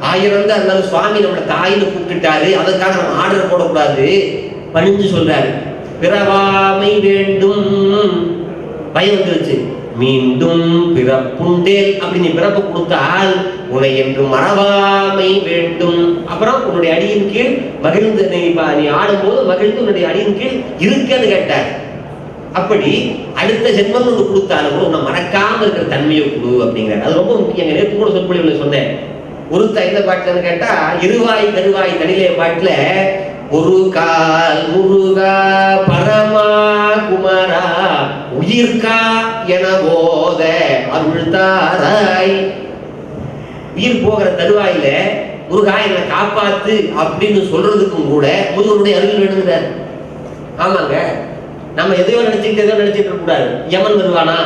Speaker 1: 1000 இருந்தாலும் சுவாமி நம்மளை தாயின்னு கூப்பிட்டுட்டாரு, அதுக்காக நம்ம ஆர்டர் போடக்கூடாது. பணிஞ்சு சொல்றாரு, பிறவாமை வேண்டும். பயம் வந்துருச்சு, மீண்டும் பிறப்புண்டேல் அப்படி நீ பிறப்பு கொடுத்தால் உன்னை என்று மறவாமை வேண்டும். அப்புறம் உன்னுடைய அடியின் கீழ் மகிழ்ந்து நீ ஆடும்போது மகிழ்ந்து உன்னுடைய அடியின் கீழ் இருக்கன்னு கேட்டார். அப்படி அடுத்த ஜென்மம் ஒன்று கொடுத்தாலும் கூட உன்னை மறக்காம இருக்கிற தன்மையை கொடு அப்படிங்கிறார். அது ரொம்ப முக்கியம். நேற்று கூட சொற்பொழிவுல சொன்னேன். ஒருத்த எந்த பாட்டுன்னு கேட்டா, இருவாய் கருவாய் தனிலே பாட்டுல ஒரு கால் முருகா பரமா குமரா உயிர்கா என போத அருள் தாராய். உயிர் போகிற தருவாயில முருகா என்னை காப்பாத்து அப்படின்னு சொல்றதுக்கும் கூட முருகனுடைய அருள் வேணுங்கிறார். ஆமாங்க, நம்ம எதையோ நினைச்சுட்டு இருக்க கூடாது. யமன் வருவானா?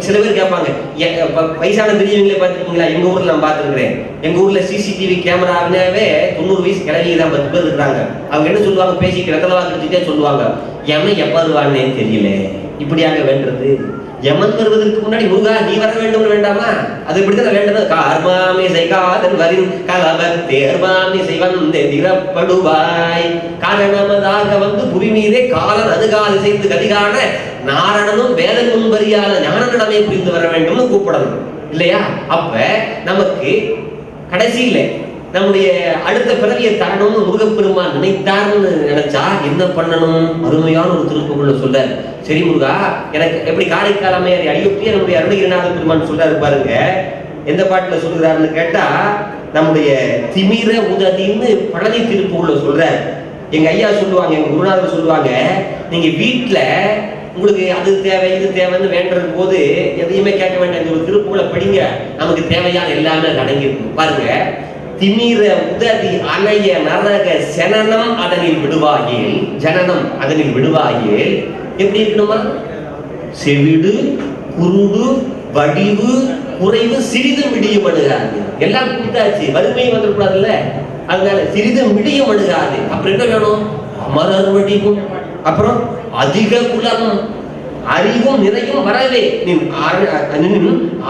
Speaker 1: சில பேர் கேட்பாங்க, வயசான பெரியவங்களே பார்த்துருக்கீங்களா? எங்க ஊர்ல நான் பார்த்துருக்கிறேன். எங்க ஊர்ல சிசிடிவி கேமராவே 90 வயசு கிளவிங்க தான் 10 பேர் இருக்கிறாங்க. அவங்க என்ன சொல்லுவாங்க? பேசிட்டு ரத்தலவா கழிச்சுட்டே சொல்லுவாங்க, யமன் எப்ப வருவான்னு தெரியல. இப்படியாக வேண்டது. யமன் வருவதற்கு முன்னாடி முருகா நீ வர வேண்டும் வேண்டாமா? அது இப்படிதான் வேண்டது. கார்மாமி செய்காதன் வரின் கலவர் தேர்மாமி செய்வந்தே திறப்படுவாய். காரணமதாக வந்து புவி மீதே காலன் அதுகாது செய்து கதிகான நாரணனும் வேதனும் வரியாத ஞான நடமை புரிந்து வர வேண்டும்னு கூப்பிடணும் இல்லையா? அப்ப நமக்கு கடைசியில நம்முடைய அடுத்த பிறவியை தரணும்னு முருகப்பெருமான் நினைத்தார்னு நினைச்சா என்ன பண்ணணும்? அருமையான ஒரு திருப்புகழ்ல சொல்றாரு. சரி முருகா, எனக்கு எப்படி காரைக்கால் அம்மையார் அடியொட்டிய நம்முடைய அருணகிரிநாத பெருமான் சொல்றாரு பாருங்க. எந்த பாட்டுல சொல்றாருன்னு கேட்டா, நம்முடைய திமிர உததின்னு பழனி திருப்புகழ்ல சொல்றாரு. எங்க ஐயா சொல்லுவாங்க, எங்க குருநாதர் சொல்லுவாங்க, நீங்க வீட்டுல உங்களுக்கு அது தேவை இது தேவைன்னு வேண்டது போது எதையுமே கேட்க வேண்டாம், ஒரு திருப்புகழை படிங்க, நமக்கு தேவையான எல்லாமே அடங்கியிருக்கும். பாருங்க, திமிர உததி அணைய நரக ஜனனம் அதனில் விடுவாயில், ஜனனம் அதனில் விடுவாயில் எப்படி இருக்கணுமா? செவிடு, குருடு, வடிவு, குறைவு சிறிதும் விடியும் அணுகாது. எல்லாம் கொடுத்தாச்சு, வறுமையும் வந்துடக்கூடாதுல்ல. அதனால சிறிதும் விடியும் அணுகாது. அப்புறம் என்ன வேணும்? அமரர் வடிவும், அப்புறம் அதிக குலமும், அறிவும் நிறையும் வரவே.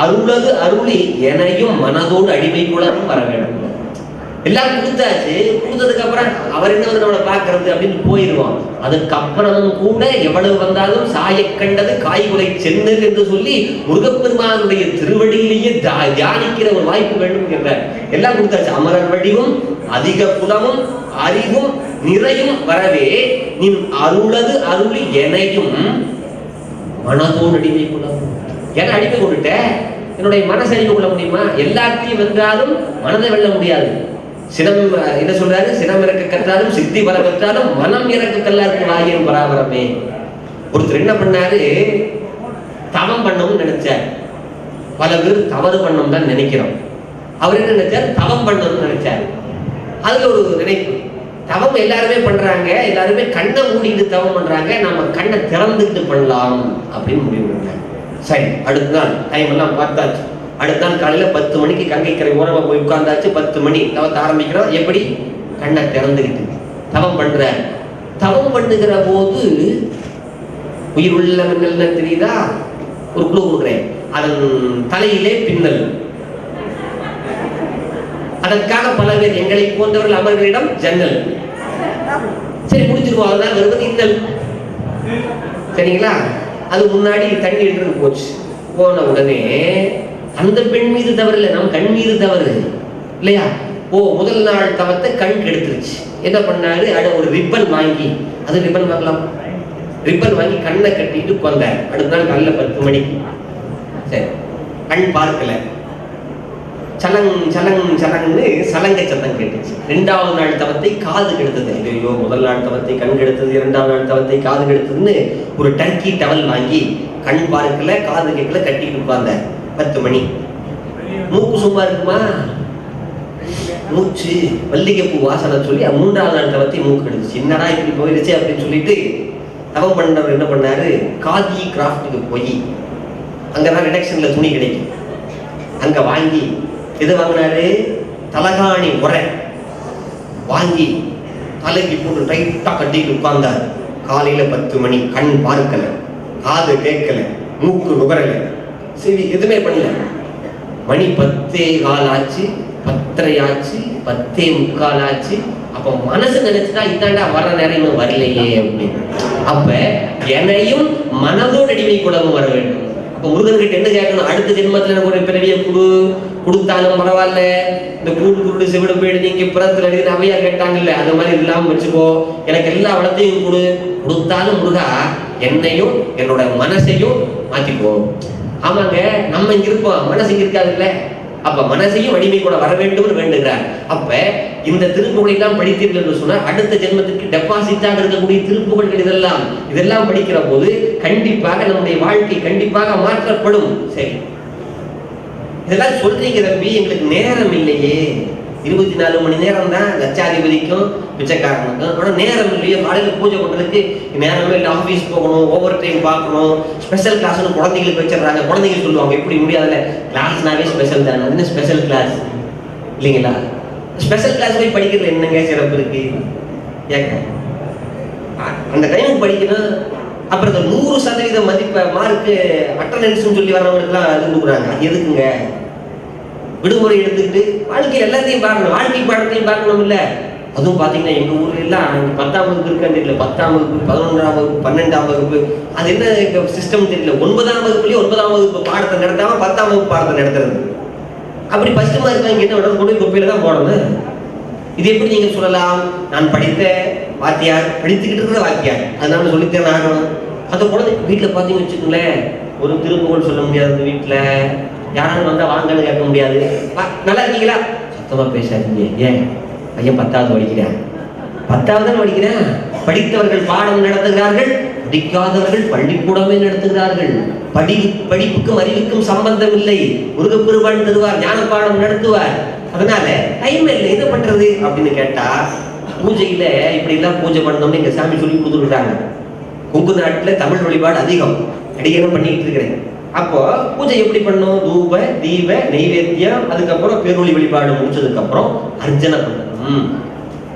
Speaker 1: அருளது அருளி எனையும் மனதோடு அடிமை குலமும் வர வேண்டும். எல்லாம் கொடுத்தாச்சு. கொடுத்ததுக்கு அப்புறம் அவர் என்ன வந்து நம்மளை பார்க்கறது அப்படின்னு போயிடுவோம். அதுக்கப்புறமும் கூட எவ்வளவு வந்தாலும் சாய கண்டது காய்குலை சென்னு என்று சொல்லி முருகப்பெருமானுடைய திருவடியிலேயே தியானிக்கிற ஒரு வாய்ப்பு வேண்டும் என்ற. எல்லாம் கொடுத்தாச்சு. அமரர் வடிவும் அதிக குலமும் அறிவும் நிறையும் வரவே நீ அருளது அருளி எனையும் மனதோடு அடிமை குலமும். என அடிமை கொண்டுட்ட என்னுடைய மனசை அடிமை கொள்ள முடியுமா? எல்லாத்தையும் வென்றாலும் மனதை வெல்ல முடியாது. சினம் என்ன சொல்றாரு? சினம் இறக்க கற்றாலும் சித்தி பல பெற்றாலும் மனம் இறக்க கல்லாருக்கு வாயிரும் பராபரமே. ஒருத்தர் என்ன பண்ணாரு? தவம் பண்ணணும்னு நினைச்சார். பல பேர் தவறு பண்ணணும் தான் நினைக்கிறோம். அவர் என்ன நினைச்சார்? தவம் பண்ணணும்னு நினைச்சார். அதுல ஒரு நினைப்பு, தவம் எல்லாருமே பண்றாங்க, எல்லாருமே கண்ணை மூடிட்டு தவம் பண்றாங்க, நம்ம கண்ணை திறந்துக்கிட்டு பண்ணலாம் அப்படின்னு முடிவு பண்ணாங்க. சரி, அடுத்த நாள் டைம் எல்லாம் பார்த்தாச்சு. அடுத்த நாள் காலையில 10 மணிக்கு கங்கை கரை ஓரமா போய் உட்கார்ந்தாச்சு. 10 மணி தவத்தை ஆரம்பிக்கிறோம். எப்படி? கண்ணை திறந்துக்கிட்டு தவம் பண்ற. தவம் பண்ணுகிற போது உயிர் உள்ள மின்னல் தெரியுதா? ஒரு குழு கொடுக்குறேன். அதன் தலையிலே பின்னல். அதற்காக பல பேர் எங்களை போன்றவர்கள் அமர்களிடம் ஜன்னல். சரி, முடிஞ்சிருவோம். அதனால வருவது இன்னல். சரிங்களா? அது முன்னாடி தண்ணி எடுத்து போச்சு. போன உடனே அந்த பெண் மீது தவறு இல்லை, நம் கண் மீது தவறு இல்லையா? முதல் நாள் தவத்தை கண் கெடுத்துருச்சு. என்ன பண்ணாரு? ஒரு ரிப்பன் வாங்கி, அது ரிப்பன் வாங்கலாம், ரிப்பன் வாங்கி கண்ணை கட்டிட்டு கொண்டார். அடுத்த நாள் காலையில் 10 மணிக்கு. சரி, கண் பார்க்கல. சலங் சலங் சலங்னு சலங்க சத்தம் கேட்டுச்சு. 2வது நாள் தவத்தை காது கெடுத்தது. ஐயோ, முதல் நாள் தவத்தை கண் கெடுத்தது, 2வது நாள் தவத்தை காது கெடுத்ததுன்னு ஒரு டர்க்கி டவல் வாங்கி கண் பார்க்கல காது கேட்கல கட்டிட்டு உட்கார்ந்த. 10 மணி. மூக்கு சும்மா இருக்குமா? மூச்சு மல்லிகைப்பூ வாசனை சொல்லி 3வது நாள் தவத்தை மூக்கு கெடுத்துச்சு. என்னடா இப்படி போயிடுச்சு அப்படின்னு சொல்லிட்டு தவம் பண்ணவர் என்ன பண்ணாரு? காதி கிராஃப்டுக்கு போய், அங்கதான் ரிடக்ஷன்ல துணி கிடைக்கும், அங்க வாங்கி எது வாங்கினாரு? தலகாணி உரை வாங்கி தலைக்கு போட்டு டைட்டா கட்டிட்டு உட்கார்ந்தார். காலையில 10 மணி. கண் பார்க்கல, காது கேட்கல, மூக்கு நுகரல, சரி எதுவுமே பண்ணல. மணி 10:15 ஆச்சு, 10:30 ஆச்சு, 10:45 ஆச்சு. அப்ப மனசு நினைச்சுட்டா இதாண்டா வர நேரம் வரலையே அப்படின்னு. அப்ப என்னையும் மனதோடு அடிமை குலமும் வர வேண்டும். அப்ப முருகன் கிட்ட என்ன கேட்கணும்? அடுத்த ஜென்மத்துல எனக்கு ஒரு பிறவியை கொடுத்தாலும் பரவாயில்ல, இந்த கூடு குருடு செவிடு போயிடு நீங்க பிறத்துல எழுதி அவையா கேட்டாங்கல்ல, அந்த மாதிரி இல்லாம வச்சுக்கோ, எனக்கு எல்லா வளத்தையும் கொடுத்தாலும் முருகா என்னையும் என்னோட மனசையும் மாத்திக்கோ. ஆமாங்க, நம்ம இங்க இருப்போம், மனசு இங்க இருக்காதுல்ல. அப்ப மனசையும் அடிமை கூட வர வேண்டும் வேண்டுகிறார். அப்ப இந்த திருப்புகளை எல்லாம் படித்தீர்கள் என்று சொன்னா அடுத்த ஜென்மத்திற்கு டெபாசிட்டாக இருக்கக்கூடிய திருப்புகள் இதெல்லாம் படிக்கிற போது கண்டிப்பாக நம்முடைய வாழ்க்கை கண்டிப்பாக மாற்றப்படும். சரி, இதெல்லாம் சொல்றீங்க தம்பி, எங்களுக்கு நேரம் இல்லையே. 24 மணி நேரம் தான் லட்சாதிபதிக்கும் பிச்சைக்காரனுக்கும். ஆனா நேரம் இல்லையே. காலையில பூஜை பண்றதுக்கு நேரமே இல்லை, ஆஃபீஸ் போகணும், ஓவர் டைம் பார்க்கணும், ஸ்பெஷல் கிளாஸ்னு குழந்தைங்களுக்கு வச்சிடறாங்க. குழந்தைங்க சொல்லுவாங்க இப்படி முடியாதுல்ல, கிளாஸ்னாவே ஸ்பெஷல் தானே, அது ஸ்பெஷல் கிளாஸ் இல்லைங்களா? ஸ்பெஷல் கிளாஸ் போய் படிக்கிறது என்னங்க சிறப்பு இருக்கு? ஏங்க அந்த டைமுக்கு படிக்கணும். அப்புறம் இந்த 100% மதிப்பை மார்க்கு அட்டண்டன்ஸ் சொல்லி வர்றவங்களுக்குலாம் அது கொடுக்குறாங்க. எதுக்குங்க? விடுமுறை எடுத்துக்கிட்டு வாழ்க்கையில் எல்லாத்தையும் பார்க்கணும், வாழ்க்கை பாடத்தையும் பார்க்கணும் இல்ல? அதுவும் பாத்தீங்கன்னா எங்க ஊர்ல எல்லாம் 10ஆம் வகுப்பு இருக்கான்னு தெரியல, 10ஆம் வகுப்பு, 11ஆம் வகுப்பு, 12ஆம் வகுப்பு, அது என்ன சிஸ்டம் தெரியல. 9ஆம் வகுப்புலயே 9ஆம் வகுப்பு பாடத்தை நடத்தாம 10ஆம் வகுப்பு பாடத்தை நடத்துறது. அப்படி ஃபர்ஸ்ட் மார்க் வாங்கி என்ன பண்ணணும்? கொண்டு குப்பையில தான் போடணும். இது எப்படி நீங்க சொல்லலாம்? நான் படித்த வாத்தியார், படித்துக்கிட்டு இருக்கிற வாத்தியார், அதனால சொல்லித்தேன் ஆகணும். அந்த குழந்தை வீட்டுல பாத்தீங்கன்னு வச்சுக்கோங்களேன், ஒரு திருப்புகழ் சொல்ல முடியாது. வீட்டுல யாராலும் வந்தா வாங்கன்னு கேட்க முடியாது. நல்லா இருக்கீங்களா? சத்தமா பேசாதீங்க. ஏன்? பையன் 10வது படிக்கிறேன். 10வது படிக்கிறேன். படித்தவர்கள் பாடம் நடத்துகிறார்கள், படிக்காதவர்கள் பள்ளிக்கூடமே நடத்துகிறார்கள். படிப்புக்கும் அறிவுக்கும் சம்பந்தம் இல்லை. முருகப்பெருமான் தருவார், ஞான பாடம் நடத்துவார். அதனால டைம் இல்லை, என்ன பண்றது அப்படின்னு கேட்டா, பூஜையில இப்படி எல்லாம் பூஜை பண்ணணும்னு எங்க சாமி சொல்லி கொடுத்துருக்காங்க. கொங்கு நாட்டுல தமிழ் வழிபாடு அதிகம். அடிக்கணும் பண்ணிட்டு இருக்கிறேன். அப்போ பூஜை எப்படி பண்ணும்? தூப தீப நைவேத்தியம், அதுக்கப்புறம் பேரொளி வழிபாடு முடிச்சதுக்கு அப்புறம் அர்ச்சனை பண்ணணும்.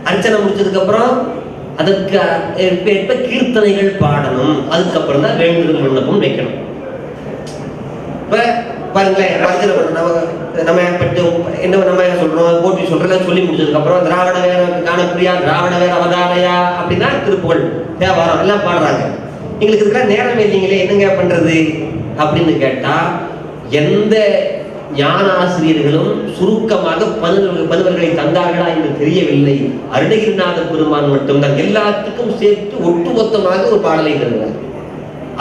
Speaker 1: அர்ச்சனை முடிச்சதுக்கு அப்புறம் அதற்கு ஏற்ப கீர்த்தனைகள் பாடணும். அதுக்கப்புறம் தான் வேண்டுதல் விண்ணப்பம் வைக்கணும். இப்ப பாருங்களேன், அர்ச்சனை பண்ண நம்ம பட்டு என்ன நம்ம சொல்றோம், போட்டி சொல்றோம், சொல்லி முடிச்சதுக்கு அப்புறம் திராவிட வேற காணப்பிரியா, திராவிட வேற அவதாரையா அப்படின்னா திருப்புகழ் தேவாரம் எல்லாம் பாடுறாங்க. எங்களுக்கு இதுக்கெல்லாம் நேரமே இல்லைங்களே, என்னங்க பண்றது அப்படின்னு கேட்டா, எந்த ஞான ஆசிரியர்களும் சுருக்கமாக பதுவர்களை தந்தார்களா என்று தெரியவில்லை. அருணகிரிநாத பெருமான் மட்டும்தான் எல்லாத்துக்கும் சேர்த்து ஒட்டுமொத்தமாக ஒரு பாடலை தருவார்.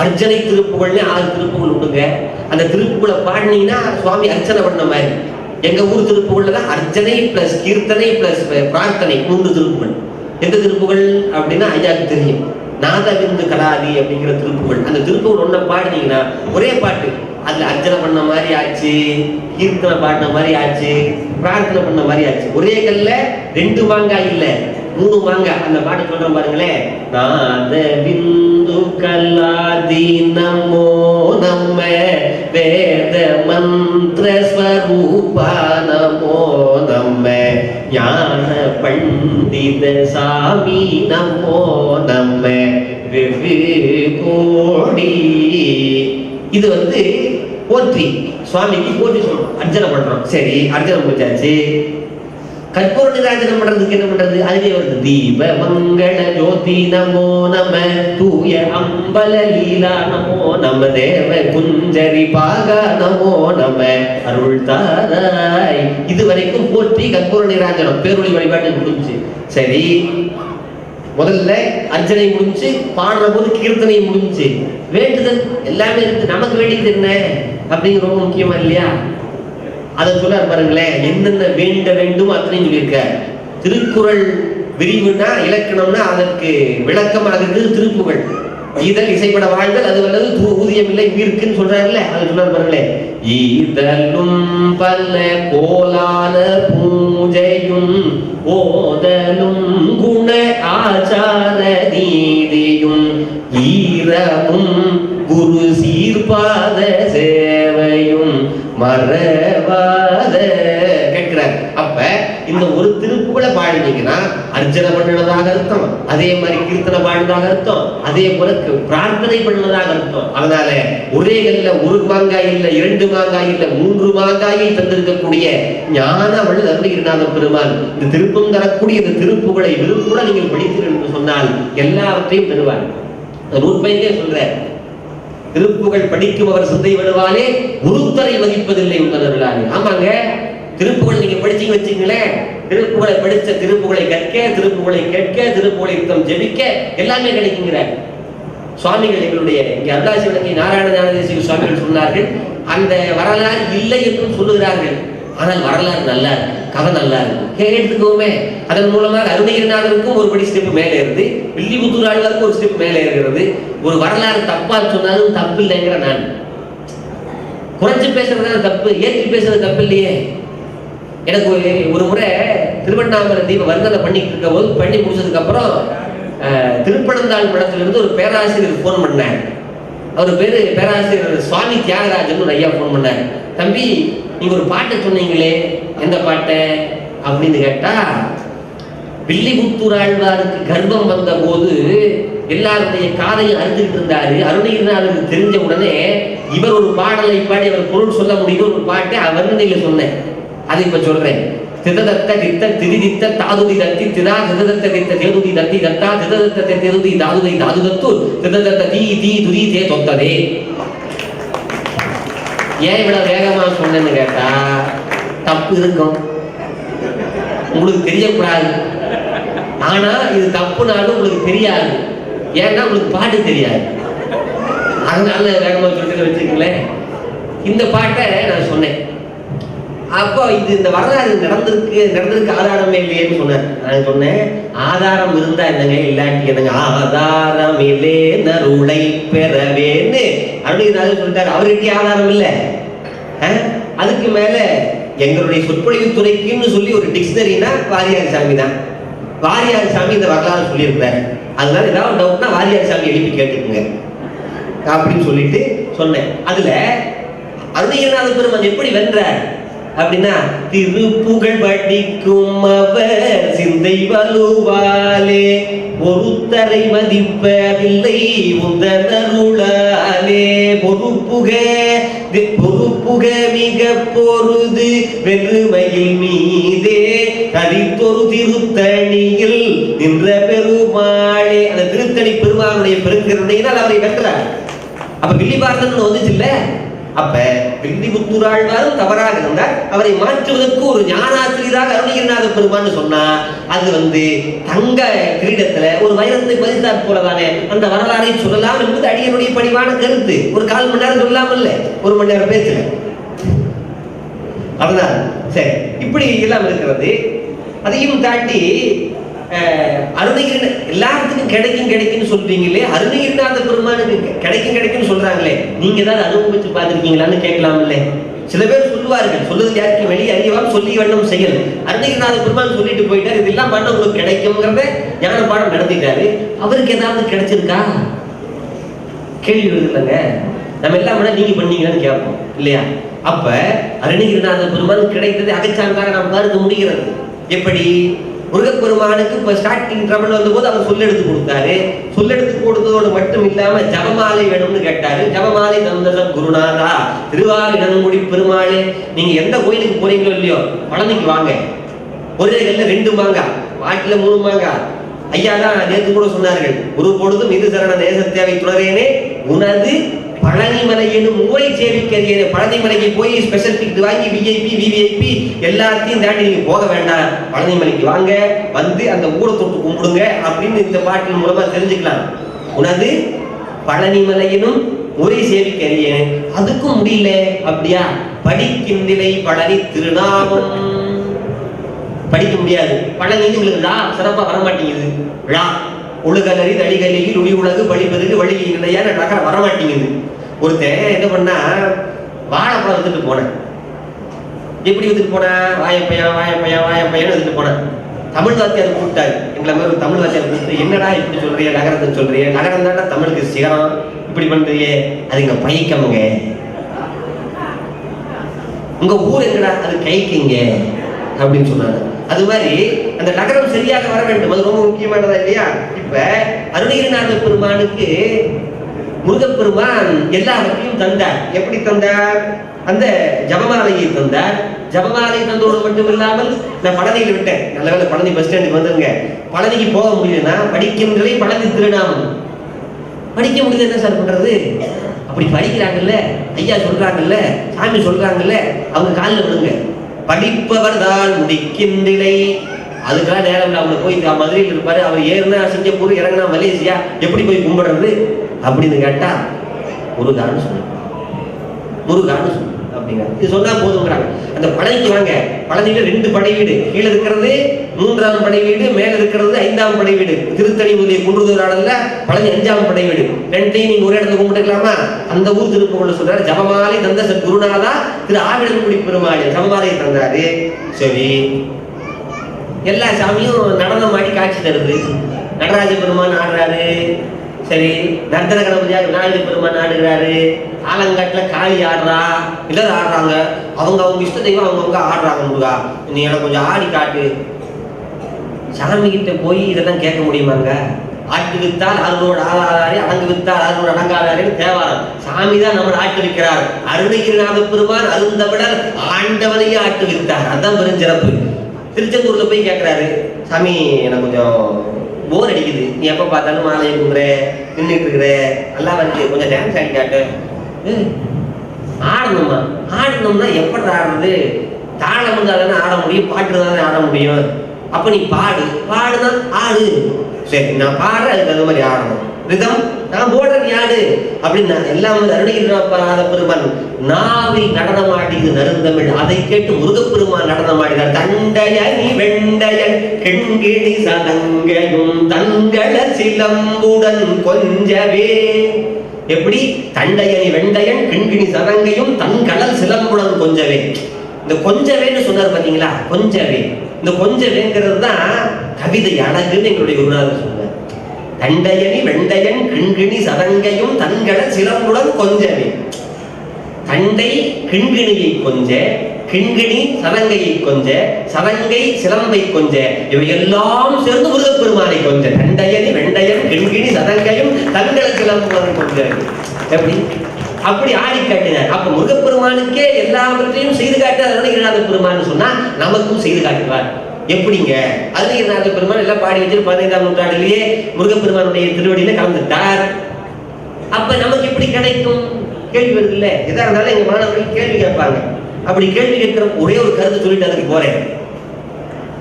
Speaker 1: அர்ச்சனை திருப்புகள்னு 6 திருப்புகள் உண்டுங்க. அந்த திருப்புகளை பாடினீங்கன்னா சுவாமி அர்ச்சனை பண்ண மாதிரி. எங்க ஊர் திருப்புகள்ல தான் அர்ச்சனை பிளஸ் கீர்த்தனை பிளஸ் பிரார்த்தனை 3 திருப்புகள். எந்த திருப்புகள் அப்படின்னா ஐயாவுக்கு தெரியும். நாதவிந்து கலாதி அப்படிங்கிற திருப்புகள். அந்த திருப்புகள் ஒன்ன பாடினீங்கன்னா ஒரே பாட்டு, அதுல அர்ச்சனை பண்ண மாதிரி ஆச்சு, கீர்த்தனை பாடின மாதிரி ஆச்சு, பிரார்த்தனை பண்ண மாதிரி ஆச்சு. ஒரே கல்ல 2 மாங்காய் இல்ல 3 மாங்காய். அந்த பாட்டு சொல்றேன் பாருங்களேன். நாதவிந்து கலாதி நமோ நம்ம வேத மந்திர ஸ்வரூபா நமோ நம்ம ஞான பண்டித சாமி நமோ நம்ம வெவ்வே கோடி. இது போற்றி சுவாமிக்கு போற்றி சொல்றோம், அர்ச்சனை பண்றோம். சரி, அர்ச்சனை முடிச்சாச்சு. கற்பூர நிராஜனம் பண்றதுக்கு என்ன பண்றது? அதுவே வருது. தீப மங்கள ஜோதி நமோ நம தூய அம்பல லீலா நமோ நம தேவ குஞ்சரி பாகா நமோ நம அருள் தாராய். இதுவரைக்கும் போற்றி கற்பூர நிராஜனம் பேரொளி வழிபாட்டு முடிஞ்சு. சரி, முதல்ல அர்ச்சனை முடிஞ்சு, பாடுற போது கீர்த்தனை முடிஞ்சு, வேண்டுதல் எல்லாமே இருக்கு. நமக்கு வேண்டியது என்ன அப்படிங்கிற ரொம்ப முக்கியமா இல்லையா? அதை சொல்ல பாருங்களேன். என்னென்ன வேண்ட வேண்டும் அத்தனையும் சொல்லியிருக்க. திருக்குறள் விரிவுனா இலக்கணம்னா அதற்கு விளக்கமாக இருக்குது திருப்புகழ். ஈதல் இசைப்பட வாழ்தல் அது வல்லது ஊதியம் இல்லை உயிருக்குன்னு சொல்றாருல்ல, அது சொல்றாரு பாருங்களேன். ஈதலும் பல கோலான பூஜையும் ஓதலும் குண ஆச்சார நீதியும் ஈரமும் குரு சீர்பாத சேவையும் மறவாத கேட்கிறார். அப்ப இந்த ஒரு திருப்புகளை பாடினீங்கன்னா அர்ச்சனை பண்ணினதாக அர்த்தம், அதே மாதிரி கீர்த்தனை பாடினதாக அர்த்தம், அதே போல பிரார்த்தனை பண்ணினதாக அர்த்தம். அதனால ஒரே கல்ல 1 மாங்காய் இல்ல 2 மாங்காய் இல்ல 3 மாங்காயை தந்திருக்கக்கூடிய ஞான வள்ளல் அருணகிரிநாத பெருமான் இந்த திருப்பம் தரக்கூடிய இந்த திருப்புகளை விருப்புட நீங்கள் படித்தீர்கள் என்று சொன்னால் எல்லாவற்றையும் பெறுவார். நூற்பைந்தே சொல்ற திருப்புகள் படிக்கும் அவர் சிந்தை விடுவாலே உருத்தரை மதிப்பதில்லை உணர்வுகளாலே. ஆமாங்க, திருப்புகள் நீங்க படிச்சீங்க வச்சுங்களேன், திருப்புகளை படிச்ச திருப்புகளை கற்க, திருப்புகளை கேட்க, திருப்புகளை ஜெபிக்க எல்லாமே கிடைக்குங்கிற சுவாமிகள் எங்களுடைய இங்க அருளாசி விளக்கி நாராயண ஞானதேசிக சுவாமிகள் சொன்னார்கள். அந்த வரலாறு இல்லை என்றும் சொல்லுகிறார்கள், ஆனால் வரலாறு நல்லா இருக்கு, கதை நல்லா இருக்கு, எடுத்துக்கோமே. அதன் மூலமாக அருணகிரிநாதருக்கும் ஒரு படி ஸ்டெப் மேலே இருந்து, வில்லிபுத்தூர் ஆழ்வாருக்கும் ஒரு ஸ்டெப் மேலே இருக்கிறது. ஒரு வரலாறு தப்பா சொன்னாலும் தப்பு இல்லைங்கிற நான். குறைச்சு பேசுறதுனால தப்பு, ஏற்றி பேசுறது தப்பு இல்லையே. எனக்கு ஒரு முறை திருவண்ணாமலை தீப வர்ணனை பண்ணிட்டு இருக்க போது, பண்ணி முடிச்சதுக்கு அப்புறம் திருப்பனந்தாள் மடத்திலிருந்து ஒரு பேராசிரியர் போன் பண்ணார். அவர் பேரு பேராசிரியர் சுவாமி தியாகராஜன் ஒரு ஐயா போன் பண்ணார். தம்பி, நீங்க ஒரு பாட்டை சொன்னீங்களே, எந்த பாட்டை அப்படின்னு கேட்டா, வில்லிபுத்தூர் ஆழ்வாருக்கு கர்ப்பம் வந்த போது எல்லாருடைய காதையும் அறுத்துக்கிட்டு இருந்தாரு. அருணகிரிநாதருக்கு தெரிஞ்ச உடனே இவர் ஒரு பாடலை பாடி அவர் பொருள் சொல்ல முடியும் ஒரு பாட்டை அவர் நீங்க சொன்னேன். அதை இப்ப சொல்றேன். திததத்த தித்த திதிதித்த தாதுதி தத்தி திதா திததத்த தித்த தேதுதி தத்தி தத்தா திததத்த தேதுதி தாதுதை தாதுதத்து திததத்த தீ தீ துதி தே தொத்ததே. ஏன் இவ்வளவு வேகமா சொன்னேன்னு கேட்டா, தப்பு இருக்கும், உங்களுக்கு தெரியக்கூடாது. ஆனா இது தப்புனாலும் உங்களுக்கு தெரியாது, ஏன்னா உங்களுக்கு பாட்டு தெரியாது. அதனால வேகமா சொல்லிட்டு வச்சுக்கங்களேன். இந்த பாட்டை நான் சொன்னேன். அப்போ இது இந்த வரலாறு நடந்திருக்கு ஆதாரமே இல்லையேன்னு சொன்னேன். நான் சொன்னேன், ஆதாரம் இருந்தா என்னங்க, இல்லாட்டி என்னங்க. ஆதாரம் இல்லே நருளை பெறவேன்னு அருணகிரிநாதர் சொல்லிட்டாரு. அவர்கிட்ட ஆதாரம் இல்லை. அதுக்கு மேல எங்களுடைய சொற்பொழிவு துறைக்குன்னு சொல்லி ஒரு டிக்ஷனரினா வாரியார் சாமி தான். வாரியார் சாமி இந்த வரலாறு சொல்லியிருக்கிறார். அதனால ஏதாவது டவுட்னா வாரியார் சாமி எழுப்பி கேட்டுக்குங்க. அப்படின்னு சொல்லிட்டு சொன்னேன். அதுல அருணகிரிநாத பெருமான் எப்படி வென்றார் அப்படின்னா, திருப்புகழ் படிக்கும் அவர் சிந்தை வலுவாலே ஒருத்தரை மதிப்பதில்லை உந்தனருளாலே பொறுப்புக மிக பொருது வெறுமையில் மீதே தரித்தொரு திருத்தணியில் நின்ற பெருமாளே. அந்த திருத்தணி பெருமானுடைய பெருங்கருணையினால் அவரை வென்றார். அப்ப வில்லிபாரதன் வந்துச்சு இல்ல, அப்ப வில்லிபுத்தூராழ்வாரும் தவறாக இருந்தார். அவரை மாற்றுவதற்கு ஒரு ஞானாசிரியராக அருணகிரிநாத பெருமான்னு சொன்னா அது தங்க கிரீடத்துல ஒரு வைரத்தை பதித்தாற் போலதானே அந்த வரலாறை சொல்லலாம் என்பது அடியனுடைய பணிவான கருத்து. ஒரு 1/4 மணி நேரம் சொல்லலாம் இல்ல, 1 மணி நேரம் பேசல. அதுதான் சரி. இப்படி எல்லாம் இருக்கிறது. அதையும் தாண்டி அருணகிரி எல்லாத்துக்கும் கிடைக்கும் சொல்றீங்களே, அருணகிரிநாத பெருமானுக்கு கிடைக்கும் சொல்றாங்களே, நீங்க ஏதாவது அனுபவிச்சு பார்த்திருக்கீங்களான்னு கேட்கலாம் இல்ல. சில பேர் சொல்லுவார்கள், சொல்லுறது யாருக்கு வெளியே அறியவாம் சொல்லி வண்ணம் செயல். அருணகிரிநாத பெருமான் சொல்லிட்டு போயிட்டார், இதெல்லாம் பண்ண உங்களுக்கு கிடைக்கும்ங்கிறத ஞான பாடம் நடத்திட்டாரு. அவருக்கு ஏதாவது கிடைச்சிருக்கா கேள்வி வருதுல்லங்க. நம்ம எல்லாம் நீங்க பண்ணீங்களான்னு கேட்போம் இல்லையா? அப்ப அருணகிரிநாத பெருமான் கிடைத்தது அகச்சான்றாக நாம் பார்க்க முடிகிறது. எப்படி? முருகப்பெருமானுக்கு இப்ப ஸ்டார்டிங் ட்ரபிள் வந்த போது அவர் சொல்லெடுத்து கொடுத்தாரு. சொல்லெடுத்து கொடுத்ததோடு மட்டும் இல்லாம ஜபமாலை வேணும்னு கேட்டாரு. ஜபமாலை தந்த குருநாதா திருவாவினன்குடி பெருமாளே, நீங்க எந்த கோயிலுக்கு போறீங்களோ இல்லையோ பழனிக்கு வாங்க. ஒரே கல்ல 2 மாங்காய், வாட்டில 3 மாங்காய். ஐயா தான் நேற்று கூட சொன்னார்கள், ஒரு பொழுதும் இது சரண நேசத்தேவை துணரேனே உனது பழனிமலை என்னும் ஊரை சேவிக்கிறீங்க. பழனிமலைக்கு போய் ஸ்பெஷல் டிக்கெட் வாங்கி விஐபி எல்லாத்தையும் தாண்டி நீங்க போக வேண்டாம். பழனிமலைக்கு வாங்க, வந்து அந்த ஊரை தொட்டு கும்பிடுங்க அப்படின்னு இந்த பாட்டின் மூலமா தெரிஞ்சுக்கலாம். உனது பழனிமலையினும் ஊரை சேவிக்கிறீங்க. அதுக்கும் முடியல அப்படியா? படிக்கின்றிலை பழனி திருநாமம் படிக்க முடியாது. பழனி உங்களுக்கு சிறப்பா வரமாட்டேங்குது. விழா உலகலறி தடிகளில் உளி உலகு படிப்பதற்கு வழி இல்லையான நகர வரமாட்டேங்குது. ஒருத்தன் என்ன பண்ணா, வாழைப்பழம் வந்துட்டு போனேன். எப்படி வந்துட்டு போன? வாயப்பையன் வந்துட்டு போனேன். தமிழ் வாத்தியார் கூப்பிட்டாரு. எங்களை மாதிரி ஒரு தமிழ் வாத்தியார் கூப்பிட்டு, என்னடா இப்படி சொல்றிய, நகரத்தை சொல்றிய, நகரம் தானே தமிழுக்கு சிகரம், இப்படி பண்றியே, அது இங்க பைக்கமுங்க. உங்க ஊர் எங்கடா? அது கைக்குங்க அப்படின்னு சொன்னாங்க. அது மாதிரி அந்த நகரம் சரியாக வர வேண்டும், அது ரொம்ப முக்கியமானதா இல்லையா? இப்ப அருணகிரிநாத பெருமானுக்கு முருகப்பெருமான் எல்லாவற்றையும் தந்தார். எப்படி தந்தார்? அந்த ஜபமாலையை தந்தார். ஜபமாலை தந்தோடு மட்டும் இல்லாமல், நான் பழனியில் விட்டேன், நல்ல வேலை பழனி பஸ் ஸ்டாண்டுக்கு வந்துருங்க. பழனிக்கு போக முடியுதுன்னா படிக்கின்றதை பழனி திருநாமம் படிக்க முடியுது. என்ன சார் பண்றது? அப்படி படிக்கிறாங்கல்ல, ஐயா சொல்றாங்கல்ல, சாமி சொல்றாங்கல்ல, அவங்க காலில் விடுங்க. படிப்பவர் தான் முடிக்கின்றிலை. அதுக்கெல்லாம் நேரம் இல்லை. அவங்க போய் மதுரையில் இருப்பாரு, அவர் ஏறுனா சிங்கப்பூர், இறங்கினா மலேசியா, எப்படி போய் கும்பிடுறது அப்படின்னு கேட்டா முருகான்னு சொல்லு, முருகான்னு சொல்லு அப்படிங்கிற இது சொன்னா போதுங்கிறாங்க. அந்த பழனிக்கு வாங்க. பழனியில 2 படை வீடு, கீழே இருக்கிறது 3ஆம் படை வீடு, மேல இருக்கிறது 5ஆம் படை வீடு. திருத்தணி முதலிய குன்றுதூராடல்ல பழனி 5ஆம் படை வீடு. 2ஐயும் நீங்க ஒரு இடத்துல கும்பிட்டுக்கலாமா? அந்த ஊர் திருப்புகழ் சொல்றாரு, ஜபமாலை தந்த குருநாதா திரு ஆவினன்குடி பெருமாளே ஜபமாலை தந்தாரு. சரி, எல்லா சாமியும் நடனம் ஆடி காட்சி தருது. நடராஜ பெருமான் ஆடுறாரு. சரி, நர்த்தன கணபதியாக விநாயகர் பெருமான் ஆடுகிறாரு. ஆலங்காட்டுல காளி ஆடுறா, எல்லாரும் ஆடுறாங்க. அவங்க இஷ்ட தெய்வம் அவங்க ஆடுறாங்க. முருகா, நீ எனக்கு கொஞ்சம் ஆடி காட்டு. சாமி கிட்ட போய் இதெல்லாம் கேட்க முடியுமாங்க? ஆட்டு வித்தால் அருளோடு ஆளாதாரே, அடங்கு வித்தால் அருளோடு அடங்காதாரேன்னு தேவாரம். சாமி தான் நம்மளை ஆட்டு வைக்கிறார். அருணகிரிநாத பெருமான் அருந்தவிடல் ஆண்டவனையே ஆட்டு வித்தார். அதுதான் பெருஞ்சிறப்பு. திருச்செந்தூர்ல போய் கேட்கிறாரு, சாமி எனக்கு கொஞ்சம் போர் அடிக்குது, நீ எப்ப பார்த்தாலும் மாலையை குடுற, நின்றுட்டு இருக்கிற, நல்லா வந்து கொஞ்சம் டான்ஸ் ஆடி காட்டு. ஆடணுமா? ஆடணும்னா எப்படி ஆடுறது? தாளம் இருந்தாதானே ஆட முடியும், பாட்டு தானே ஆட முடியும். அப்ப நீ பாடுனா ஆடு. சரி, நான் பாடுறேன், அதுக்கு அந்த மாதிரி ஆடணும். ரிதம் நான் போடுற நீ ஆடு அப்படின்னா எல்லாம் அருணகிரிநாத பெருமான் நாவில் நடனமாடிது நருந்தமிழ். அதை கேட்டு முருகப்பெருமான் நடனமாடினார். தண்டையணி வெண்டையன் கெண்கிணி சதங்கையும் தங்கள சிலம்புடன் கொஞ்சவே. எப்படி? தண்டையணி வெண்டையன் கெண்கிணி சதங்கையும் தங்கடல் சிலம்புடன் கொஞ்சவே. இந்த கொஞ்சவேன்னு சொன்னார் பாத்தீங்களா? கொஞ்சவே. இந்த கொஞ்சவேங்கிறது தான் கவிதை அழகுன்னு எங்களுடைய குருநாதர் சொன்னார். தண்டையணி வெண்டையன் கிண்கிணி சதங்கையும் தன்கட சிலம்புடன் கொஞ்சமே. தண்டை கிண்கிணியை கொஞ்ச, கிண்கிணி சதங்கையை கொஞ்ச, சதங்கை சிலம்பை கொஞ்ச, இவை எல்லாம் சேர்ந்து முருகப்பெருமானை கொஞ்ச. தண்டையணி வெண்டையன் கிண்கிணி சதங்கையும் தன்கட சிலம்புடன் கொஞ்ச. எப்படி அப்படி ஆடி காட்டினார். அப்ப முருகப்பெருமானுக்கே எல்லாவற்றையும் செய்து காட்ட அருணகிரிநாத பெருமான் சொன்னா நமக்கும் செய்து காட்டுவார். எப்படிங்க? அருணகிரிநாத பெருமான் எல்லாம் பாடி வச்சு 15ஆம் நூற்றாண்டிலேயே முருகப்பெருமானுடைய திருவடியில கலந்துட்டார். அப்ப நமக்கு எப்படி கிடைக்கும்? கேள்வி வருது இல்ல? எதா இருந்தாலும் எங்க மாணவர்கள் கேள்வி கேட்பாங்க. அப்படி கேள்வி கேட்கிற ஒரே ஒரு கருத்து சொல்லிட்டு அதுக்கு போறேன்.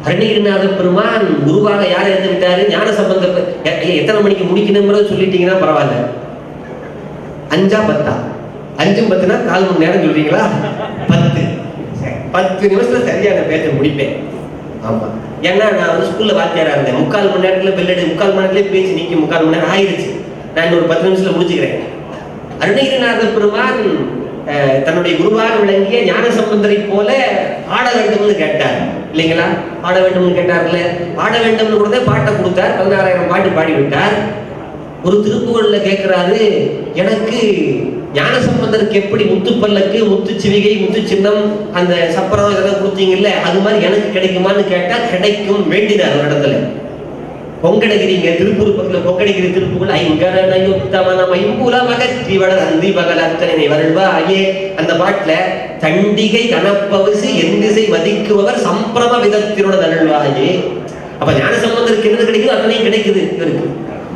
Speaker 1: அருணகிரிநாத பெருமான் குருவாக யாரை எடுத்துக்கிட்டாரு? ஞானசம்பந்த. எத்தனை மணிக்கு முடிக்கணும்ன்றத சொல்லிட்டீங்கன்னா பரவாயில்ல. 5 10 5 10னா 4 மணி நேரம் சொல்றீங்களா? 10 நிமிஷத்துல சரியான பேச்ச முடிப்பேன். ஆமா, ஏன்னா நான் வந்து ஸ்கூல்ல வாத்தியாரா இருந்தேன். 3/4 மணி நேரத்துல பெல்லடி 3/4 மணி நேரத்துல பேச்சு நீக்கி 3/4 மணி நேரம் ஆயிடுச்சு. நான் ஒரு 10 நிமிஷத்துல முடிச்சுக்கிறேன். அருணகிரிநாத பெருமான் தன்னுடைய குருவாக விளங்கிய ஞானசம்பந்தரை போல ஆட வேண்டும்னு கேட்டார் இல்லைங்களா? ஆட வேண்டும்னு கேட்டார்ல, ஆட வேண்டும்னு கூட பாட்டை கொடுத்தார். 16,000 பாட்டு பாடி விட்டார். ஒரு திருப்புகள்ல கேட்கிறாரு, எனக்கு ஞானசம்பந்தருக்கு எப்படி முத்து பல்லக்கு, முத்து சிவிகை, முத்து சின்னம், அந்த சப்பரம் இதெல்லாம் கொடுத்தீங்கல்ல, அது மாதிரி எனக்கு கிடைக்குமான்னு கேட்டா கிடைக்கும் வேண்டினார் ஒரு இடத்துல. பொங்கடகிரிங்க திருப்பூர் பக்கத்துல பொங்கடகிரி திருப்புகள் ஐங்கரணையுத்தமனம் ஐம்புல மகத்திவளர் அந்தி பகல் அத்தனை வருள்வா ஐயே அந்த பாட்டுல தண்டிகை கனப்பவசு எந்திசை மதிக்குபவர் சம்பிரம விதத்தினோட தருள்வாயே. அப்ப ஞானசம்பந்தருக்கு என்ன கிடைக்குது அத்தனையும் கிடைக்குது இவருக்கு.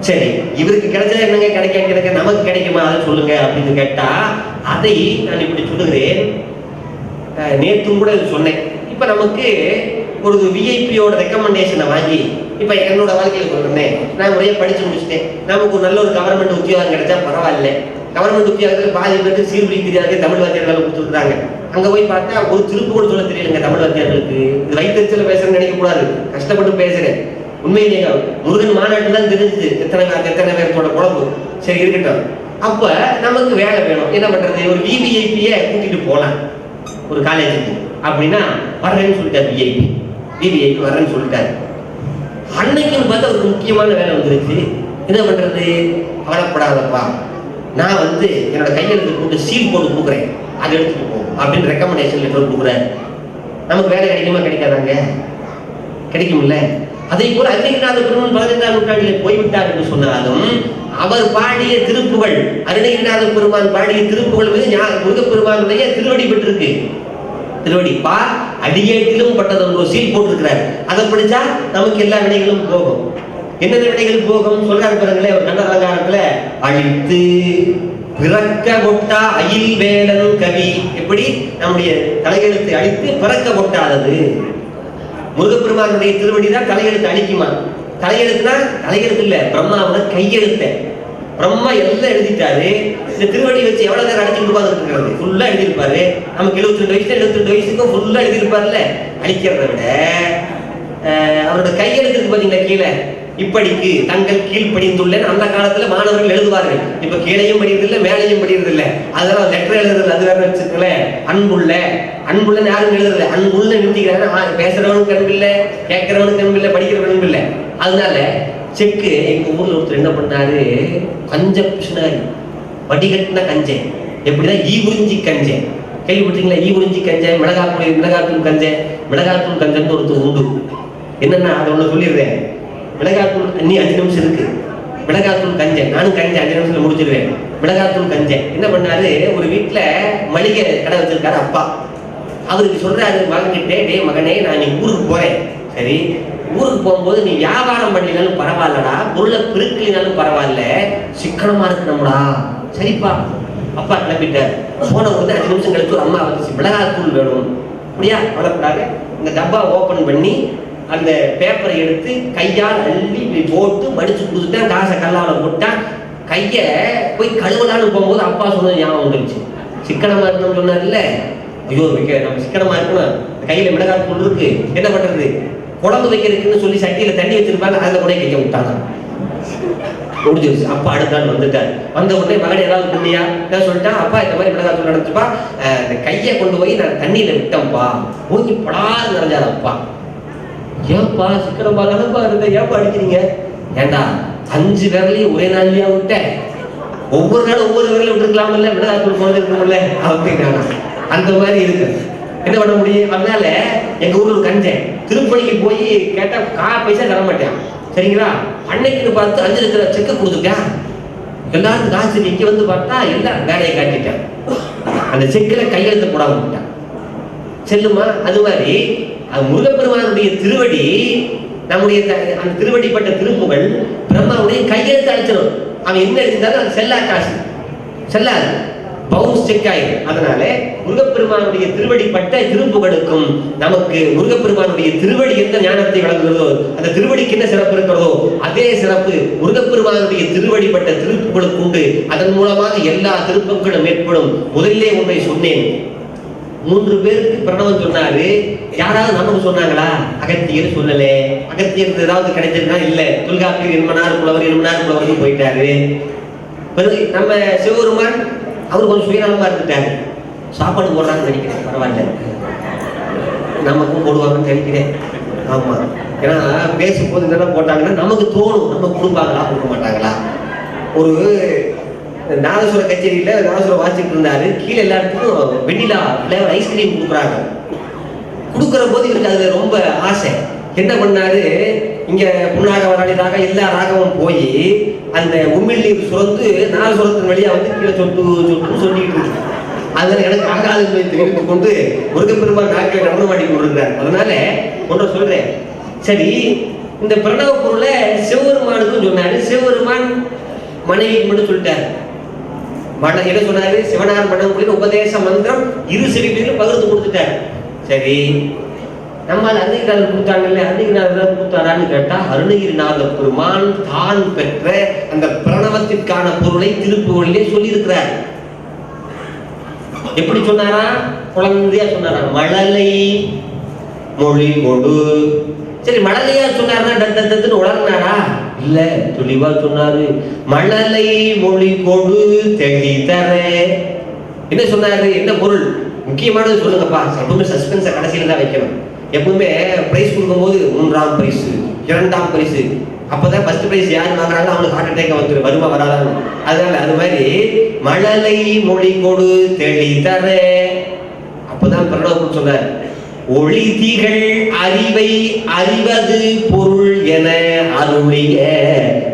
Speaker 1: சரி, இவருக்கு கிடைச்சா என்னங்க கிடைக்க நமக்கு கிடைக்குமா அதை சொல்லுங்க அப்படின்னு கேட்டா, அதை நான் இப்படி சொல்லுகிறேன். நேற்றும் கூட சொன்னேன். இப்ப நமக்கு ஒரு விஐபியோட ரெக்கமெண்டேஷனை வாங்கி, இப்ப என்னோட வாழ்க்கையில சொல்றேன், நான் முறையா படிச்சு முடிச்சுட்டேன். நமக்கு ஒரு நல்ல ஒரு கவர்மெண்ட் உத்தியோகம் கிடைச்சா பரவாயில்ல. கவர்மெண்ட் உத்தியோகத்துல பாதி பேருக்கு சீர்பிடி தெரியாது, தமிழ் வாத்தியார்கள் கொடுத்துருக்காங்க. அங்க போய் பார்த்தா ஒரு திருப்பு கூட சொல்ல தெரியலங்க தமிழ் வாத்தியார்களுக்கு. இது வயிற்றுல பேசுறேன்னு நினைக்க கூடாது, கஷ்டப்பட்டு பேசுறேன். உண்மையிலேயே முருகன் மாநாட்டு தான் தெரிஞ்சுது எத்தனை பேர்த்தோட குழம்பு. சரி இருக்கட்டும். அப்ப நமக்கு வேலை வேணும், என்ன பண்றது? ஒரு விவிஐபிய கூட்டிட்டு போலாம் ஒரு காலேஜுக்கு அப்படின்னா வர்றேன்னு சொல்லிட்டாரு. விவிஐபி வர்றேன்னு சொல்லிட்டாரு. அன்னைக்குன்னு பார்த்தா ஒரு முக்கியமான வேலை வந்துருச்சு. என்ன பண்றது? கவலைப்படாதப்பா, நான் வந்து என்னோட கையெழுத்து போட்டு சீல் போட்டு கொடுக்குறேன், அதை எடுத்துட்டு போ அப்படின்னு ரெக்கமெண்டேஷன் லெட்டர் கொடுக்குறேன். நமக்கு வேலை கிடைக்குமா கிடைக்காதாங்க? கிடைக்கும்ல. அதே போல அருணகிரிநாத பெருமான் 15ஆம் நூற்றாண்டில் போய்விட்டார் என்று சொன்னாலும் அவர் பாடிய திருப்புகள், அருணகிரிநாத பெருமான் பாடிய திருப்புகள் மீது முருகப்பெருமானுடைய திருவடி பெற்றிருக்கு. திருவடி பா அடியேட்டிலும் பட்டதொன்று சீல் போட்டிருக்கிறார். அதை படிச்சா நமக்கு எல்லா வினைகளும் போகும். என்னென்ன வினைகள் போகும் சொல்றாரு பாருங்களேன். ஒரு நல்ல அலங்காரத்துல அழித்து பிறக்க கொட்டா அயில் வேலன் கவி. எப்படி நம்முடைய தலையெழுத்து அழித்து பிறக்க கொட்டாதது. முருகப்பெருமானுடைய திருவடி தான் தலையெழுத்து அழிக்குமா? தலையெழுத்துனா தலையெழுத்து இல்ல, பிரம்மாவோட கையெழுத்த. பிரம்மா எல்லாம் எழுதிட்டாரு. இந்த திருவடி வச்சு எவ்வளவு நேரம் அடிச்சு உட்கார்ந்துருக்கிறது? ஃபுல்லா எழுதியிருப்பாரு. நமக்கு 72 வயசு 72 வயசுக்கும் ஃபுல்லா எழுதியிருப்பாருல்ல. அழிக்கிறத விட அவரோட கையெழுத்துக்கு பாத்தீங்களா கீழே இப்படிக்கு தங்கள் கீழ் படிந்துள்ள அந்த காலத்துல மாணவர்கள் எழுதுவார்கள். இப்ப கீழையும் படிக்கிறது இல்லை, மேலையும் படிக்கிறது இல்லை. அதெல்லாம் லெட்டர் எழுதுறது அது வேற வச்சுக்கல. அன்புள்ள அன்புள்ளன்னு யாரும் எழுதுறது, அன்புள்ள நிறுத்திக்கிறாங்க. பேசுறவனுக்கு அன்பு இல்லை, கேட்கிறவனுக்கு அன்பு இல்லை, படிக்கிறவனுக்கு அன்பு இல்லை. அதனால செக்கு எங்க ஊர்ல ஒருத்தர் என்ன பண்ணாரு, கஞ்ச பிசுனாரி வடிகட்டின கஞ்சை. எப்படின்னா ஈகுறிஞ்சி கஞ்சை கேள்விப்பட்டீங்களா? ஈகுறிஞ்சி கஞ்சை, மிளகாத்தூள் கஞ்சை, மிளகாத்தூள் கஞ்சன்னு ஒருத்தர் உண்டு. என்னன்னா அதை ஒண்ணு சொல்லிடுறேன். மிளகாத்தூள் நீ 5 நிமிஷம் இருக்கு. மிளகாத்தூள் கஞ்சை, நானும் கஞ்சை 5 நிமிஷத்துல முடிச்சிருவேன். மிளகாத்தூள் கஞ்சை என்ன பண்ணாரு, ஒரு வீட்டுல மளிகை கடை வச்சிருக்காரு அப்பா. அவருக்கு சொல்றாரு மகன்கிட்டே, டே மகனே நான் நீ ஊருக்கு போறேன். சரி, ஊருக்கு போகும்போது நீ வியாபாரம் பண்ணினாலும் பரவாயில்லடா, பொருளை பெருக்கலினாலும் பரவாயில்ல, சிக்கனமா இருக்கணும்டா. சரிப்பா. அப்பா கிளம்பிட்டார். போன ஒரு 5 நிமிஷம் கழிச்சு ஒரு அம்மா வந்துச்சு, மிளகாத்தூள் வேணும். அப்படியா வளர்ப்படாது. இந்த டப்பா ஓபன் பண்ணி அந்த பேப்பரை எடுத்து கையால் அள்ளி போட்டு மடிச்சு கொடுத்துட்டேன். காசை கல்லால போட்டான். கைய போய் கழுவலான்னு போகும்போது அப்பா சொன்னது ஞாபகம் வந்துருச்சு. சிக்கனமா இருக்கணும்னு சொன்னார்ல. ஐயோ நம்ம சிக்கனமா இருக்கணும், கையில மிளகாத்தூள் இருக்கு, என்ன பண்றது? குழம்பு வைக்கிறதுக்குன்னு சொல்லி சட்டியில தண்ணி வச்சிருப்பாங்க, அதுல கூட கைய விட்டாங்க. முடிஞ்சிருச்சு. அப்பா அடுத்த நாள் வந்துட்டார். வந்த உடனே மகன் ஏதாவது பண்ணியா சொல்லிட்டான். அப்பா இந்த மாதிரி மிளகாத்தூள் நடந்துச்சுப்பா, இந்த கையை கொண்டு போய் நான் தண்ணியில விட்டேன்ப்பா. மூஞ்சி படாது நிறைஞ்சாரு அப்பா. ஏப்பா சிக்கனமா தானப்பா இருந்த, ஏப்பா அடிக்கிறீங்க? ஏண்டா 5 விரலையும் ஒரே நாள்லயா விட்ட? ஒவ்வொரு நாளும் ஒவ்வொரு விரல விட்டுருக்கலாம்ல, விடதாக்குள் போது இருக்கும்ல அப்படின்னா அந்த மாதிரி இருக்கு. என்ன பண்ண முடியும்? அதனால எங்க ஊர்ல ஒரு கஞ்சன் திருப்பணிக்கு போய் கேட்டா பைசா தர மாட்டேன். சரிங்களா? அன்னைக்கு பார்த்து 5 லட்சம் செக்க கொடுத்துட்டேன். எல்லாரும் காசு இங்க வந்து பார்த்தா எல்லாம் வேலையை காட்டிட்டேன். அந்த செக்கில கையெழுத்து போடாம விட்டான். செல்லுமா? அது மாதிரி முருகப்பெருமானுடைய திருவடி, நம்முடைய அந்த திருவடிப்பட்ட திருப்புகள் பிரம்மாவுடைய கையெழுத்து அழைச்சிடும். அவன் என்ன எழுதினாலும் அது செல்லா காசு, செல்லாது, பவுன்ஸ் செக் ஆயிடும். அதனால முருகப்பெருமானுடைய திருவடிப்பட்ட திருப்புகளுக்கும் நமக்கு முருகப்பெருமானுடைய திருவடி எந்த ஞானத்தை வழங்குகிறதோ, அந்த திருவடிக்கு என்ன சிறப்பு இருக்கிறதோ அதே சிறப்பு முருகப்பெருமானுடைய திருவடிப்பட்ட திருப்புகளுக்கு உண்டு. அதன் மூலமாக எல்லா திருப்பங்களும் ஏற்படும். முதலிலே ஒன்றை சொன்னேன். 3 பேருக்கு பிரணவம் சொன்னாரு. யாராவது நமக்கு சொன்னாங்களா? அகத்தியர் சொல்லல. அகத்தியர் ஏதாவது கிடைச்சிருக்கா? இல்ல. தொல்காப்பியர் என்மனார் புலவர் போயிட்டாரு. நம்ம சிவபெருமான் அவரு கொஞ்சம் சுயநலமா இருந்துட்டாரு. சாப்பாடு போடுறாங்கன்னு நினைக்கிறேன். பரவாயில்ல, நமக்கும் போடுவாங்கன்னு நினைக்கிறேன். ஆமா, ஏன்னா பேசும்போது இதெல்லாம் போட்டாங்கன்னா நமக்கு தோணும், நம்ம கொடுப்பாங்களா கொடுக்க மாட்டாங்களா. ஒரு நாதசுர கச்சேரியில நாதசுரம் வாசிச்சுட்டு இருந்தாரு. கீழே எல்லாத்துக்கும் வெண்ணிலா ஃபிளேவர் ஐஸ்கிரீம் கொடுக்குறாங்க. கொடுக்குற போது இவருக்கு அதுல ரொம்ப ஆசை. என்ன பண்ணாரு? இங்க புண்ணாக வராடிதாக எல்லா ராகமும் போய் அந்த உமிழ் நீர் சுரந்து நாதசுரத்தின் வழியா வந்து கீழே சொட்டு சொட்டு சொல்லிட்டு இருக்கு. அதனால எனக்கு ஆகாது தெரிவித்து கொண்டு முருகப்பெருமான் நாட்களை நடனம் ஆடி கொண்டிருக்கிறார். அதனால ஒன்றை சொல்றேன். சரி, இந்த பிரணவ பொருளை சிவபெருமானுக்கும் சொன்னாரு. சிவபெருமான் மனைவிக்கு மட்டும் சொல்லிட்டாரு. என்ன சொன்னாரு? சிவனார் மனம் உபதேச மந்திரம் 2 செவிகளிலும் பகிர்ந்து கொடுத்துட்டாரு. சரி, நம்மால் அருணகிரிநாதர் கொடுத்தாங்கல்ல, அருணகிரிநாதர் கொடுத்தாரான்னு கேட்டா அருணகிரிநாத பெருமான் தான் பெற்ற அந்த பிரணவத்திற்கான பொருளை திருப்புகளிலே சொல்லி இருக்கிறார். எப்படி சொன்னாரா? குழந்தையா சொன்னாரா? மழலை மொழி கொடு. சரி, மழலையா சொன்னாரா? டத்துன்னு உளர்னாரா? இல்ல, தெளிவா சொன்னாரு. மழலை மொழி கொடு தெளிதர. என்ன சொன்னாரு? என்ன பொருள்? முக்கியமானது சொல்லுங்கப்பா. எப்பவுமே சஸ்பென்ஸை கடைசியில தான் வைக்கணும். எப்பவுமே பிரைஸ் கொடுக்கும் போது 3ஆம் பரிசு 2ஆம் பரிசு, அப்பதான் ஃபர்ஸ்ட் பிரைஸ் யார் வாங்குறாங்க அவங்களுக்கு ஹார்ட் அட்டாக் வந்துடும், வருமா வராது. அதனால அது மாதிரி மழலை மொழி கொடு தெளிதர. அப்பதான் பிரணவம் சொன்னார். ஒளி திகழ் அறிவை அறிவது பொருள் என அருளிய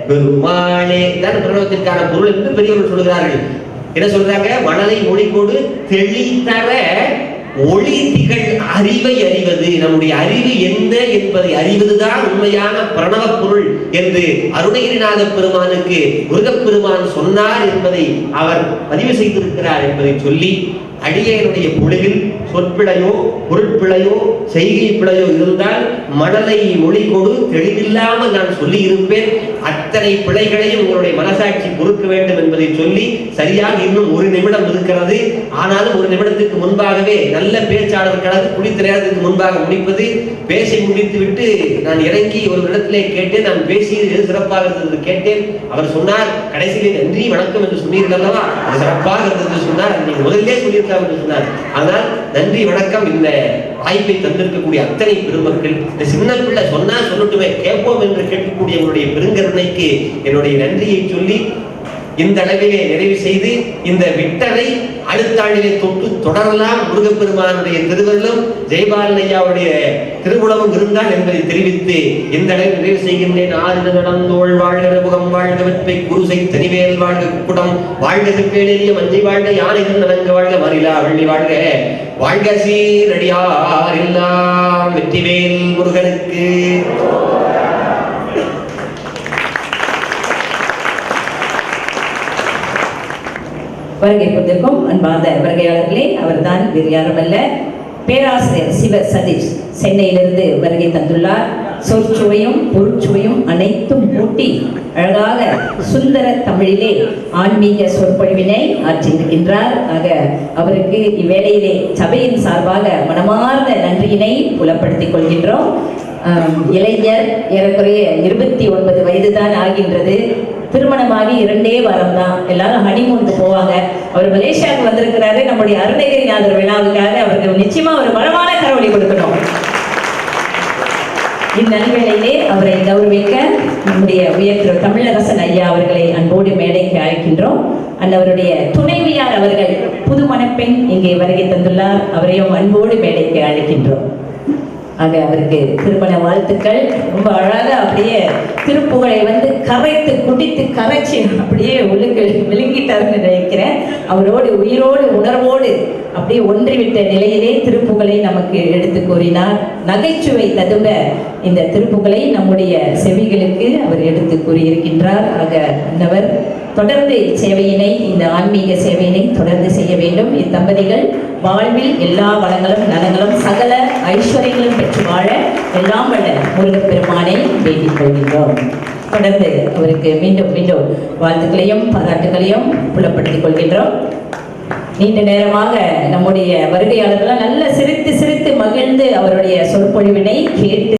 Speaker 1: பெருமாளே. தான் பிரணவத்திற்கான பொருள் என்று பெரியவர்கள் சொல்கிறார்கள். என்ன சொல்றாங்க? மணலை மொழி கொடு தெளிதர ஒளி திகழ் அறிவை அறிவது. நம்முடைய அறிவு என்ன என்பதை அறிவதுதான் உண்மையான பிரணவ பொருள் என்று அருணகிரிநாத பெருமானுக்கு முருகப்பெருமான் சொன்னார் என்பதை அவர் பதிவு செய்திருக்கிறார் என்பதை சொல்லி, அடியனுடைய பொழுதில் சொற்பிழையோ பொருட்பிழையோ செய்கை பிழையோ இருந்தால் மணலை மொழி கொடு தெளிவில்லாமல் நான் சொல்லி இருப்பேன். அத்தனை பிழைகளையும் உங்களுடைய மனசாட்சி பொறுக்க வேண்டும் என்பதை சொல்லி, சரியாக இன்னும் 1 நிமிடம் இருக்கிறது. ஆனாலும் 1 நிமிடத்துக்கு முன்பாகவே நல்ல பேச்சாளர்களாக குறித்த நேரத்துக்கு முன்பாக முடிப்பது. பேசி முடித்து விட்டு நான் இறங்கி ஒரு இடத்திலே கேட்டேன். நான் பேசியது சிறப்பாக இருந்தது கேட்டேன். அவர் சொன்னார், கடைசியிலே நன்றி வணக்கம் என்று சொன்னீர்கள் அல்லவா, அது சிறப்பாக இருந்தது சொன்னார். நீங்கள் முதல்லே சொல்லியிருக்கலாம் என்று சொன்னார். ஆனால் நன்றி வணக்கம். இந்த வாய்ப்பை தந்திருக்கக்கூடிய அத்தனை பெருமக்கள், இந்த சின்ன பிள்ளை சொன்னா சொல்லட்டுமே கேட்போம் என்று கேட்கக்கூடிய உங்களுடைய பெருங்கருணைக்கு என்னுடைய நன்றியை சொல்லி இந்த அளவிலே நிறைவு செய்து, இந்த விட்டதை அடுத்த ஆண்டிலே தொட்டு தொடரலாம். முருகப்பெருமானுடைய திருவருளும் ஜெயபாலன் ஐயாவுடைய திருவுளமும் இருந்தால் என்பதை தெரிவித்து இந்த அளவில் நிறைவு செய்கின்றேன். ஆறு நடந்தோள் வாழ்க முகம் வாழ்க வெப்பை குருசை தனிவேல் வாழ்க குடம் வாழ்க செப்பேலிய மஞ்சை வாழ்க யானை நலங்க வாழ்க மறிலா வள்ளி வாழ்க வாழ்க சீரடியார் எல்லாம் வெற்றிவேல் முருகனுக்கு.
Speaker 2: வருகை கொண்டிருக்கும் அன்பார்ந்த வருகையாளர்களே, அவர்தான் வேறு யாருமல்ல, பேராசிரியர் சிவ சதீஷ் சென்னையிலிருந்து வருகை தந்துள்ளார். சொற்சுவையும் பொருட்சுவையும் அனைத்தும் கூட்டி அழகாக சுந்தர தமிழிலே ஆன்மீக சொற்பொழிவினை ஆற்றியிருக்கின்றார். ஆக அவருக்கு இவ்வேளையிலே சபையின் சார்பாக மனமார்ந்த நன்றியினை புலப்படுத்திக் கொள்கின்றோம். இளைஞர், ஏறக்குறைய 29 வயதுதான் ஆகின்றது. திருமணமாகி 2 வாரம் தான். எல்லாரும் ஹனிமூனுக்கு போவாங்க. அவர் மலேசியாவுக்கு வந்திருக்கிறாரு. நம்முடைய அருணகிரிநாதர் விழாவுக்காக அவருக்கு நிச்சயமா ஒரு பலமான கரவொலி கொடுக்கணும். இந்த இந்நல்வேளையிலே அவரை கௌரவிக்க நம்முடைய உயர்திரு தமிழரசன் ஐயா அவர்களை அன்போடு மேடைக்கு அழைக்கின்றோம். அவருடைய துணைவியார் அவர்கள் புது மணப்பெண் இங்கே வருகை தந்துள்ளார். அவரையும் அன்போடு மேடைக்கு அழைக்கின்றோம். ஆக அவருக்கு திருமண வாழ்த்துக்கள். ரொம்ப அழகாக அப்படியே திருப்புகழை கரைத்து குடித்து கரைச்சி அப்படியே உள்ளுக்கு விழுங்கிட்டாருன்னு நினைக்கிறேன். அவரோடு உயிரோடு உணர்வோடு அப்படியே ஒன்றிவிட்ட நிலையிலே திருப்புகழை நமக்கு எடுத்து கூறினார். நகைச்சுவை ததும்ப இந்த திருப்புகழை நம்முடைய செவிகளுக்கு அவர் எடுத்து கூறியிருக்கின்றார். ஆக அன்னவர் தொடர்ந்து சேவையினை, இந்த ஆன்மீக சேவையினை தொடர்ந்து செய்ய வேண்டும். இத்தம்பதிகள் வாழ்வில் எல்லா வளங்களும் நலங்களும் சகல ஐஸ்வர்யங்களும் பெற்று வாழ எல்லாம் வல்ல முருகப்பெருமானை வேண்டிக் கொள்கின்றோம். தொடர்ந்து அவருக்கு மீண்டும் மீண்டும் வாழ்த்துக்களையும் பாராட்டுகளையும் புலப்படுத்திக் கொள்கின்றோம். நீண்ட நேரமாக நம்முடைய வருகையாளர்கள் நல்ல சிரித்து சிரித்து மகிழ்ந்து அவருடைய சொற்பொழிவினை கேட்டு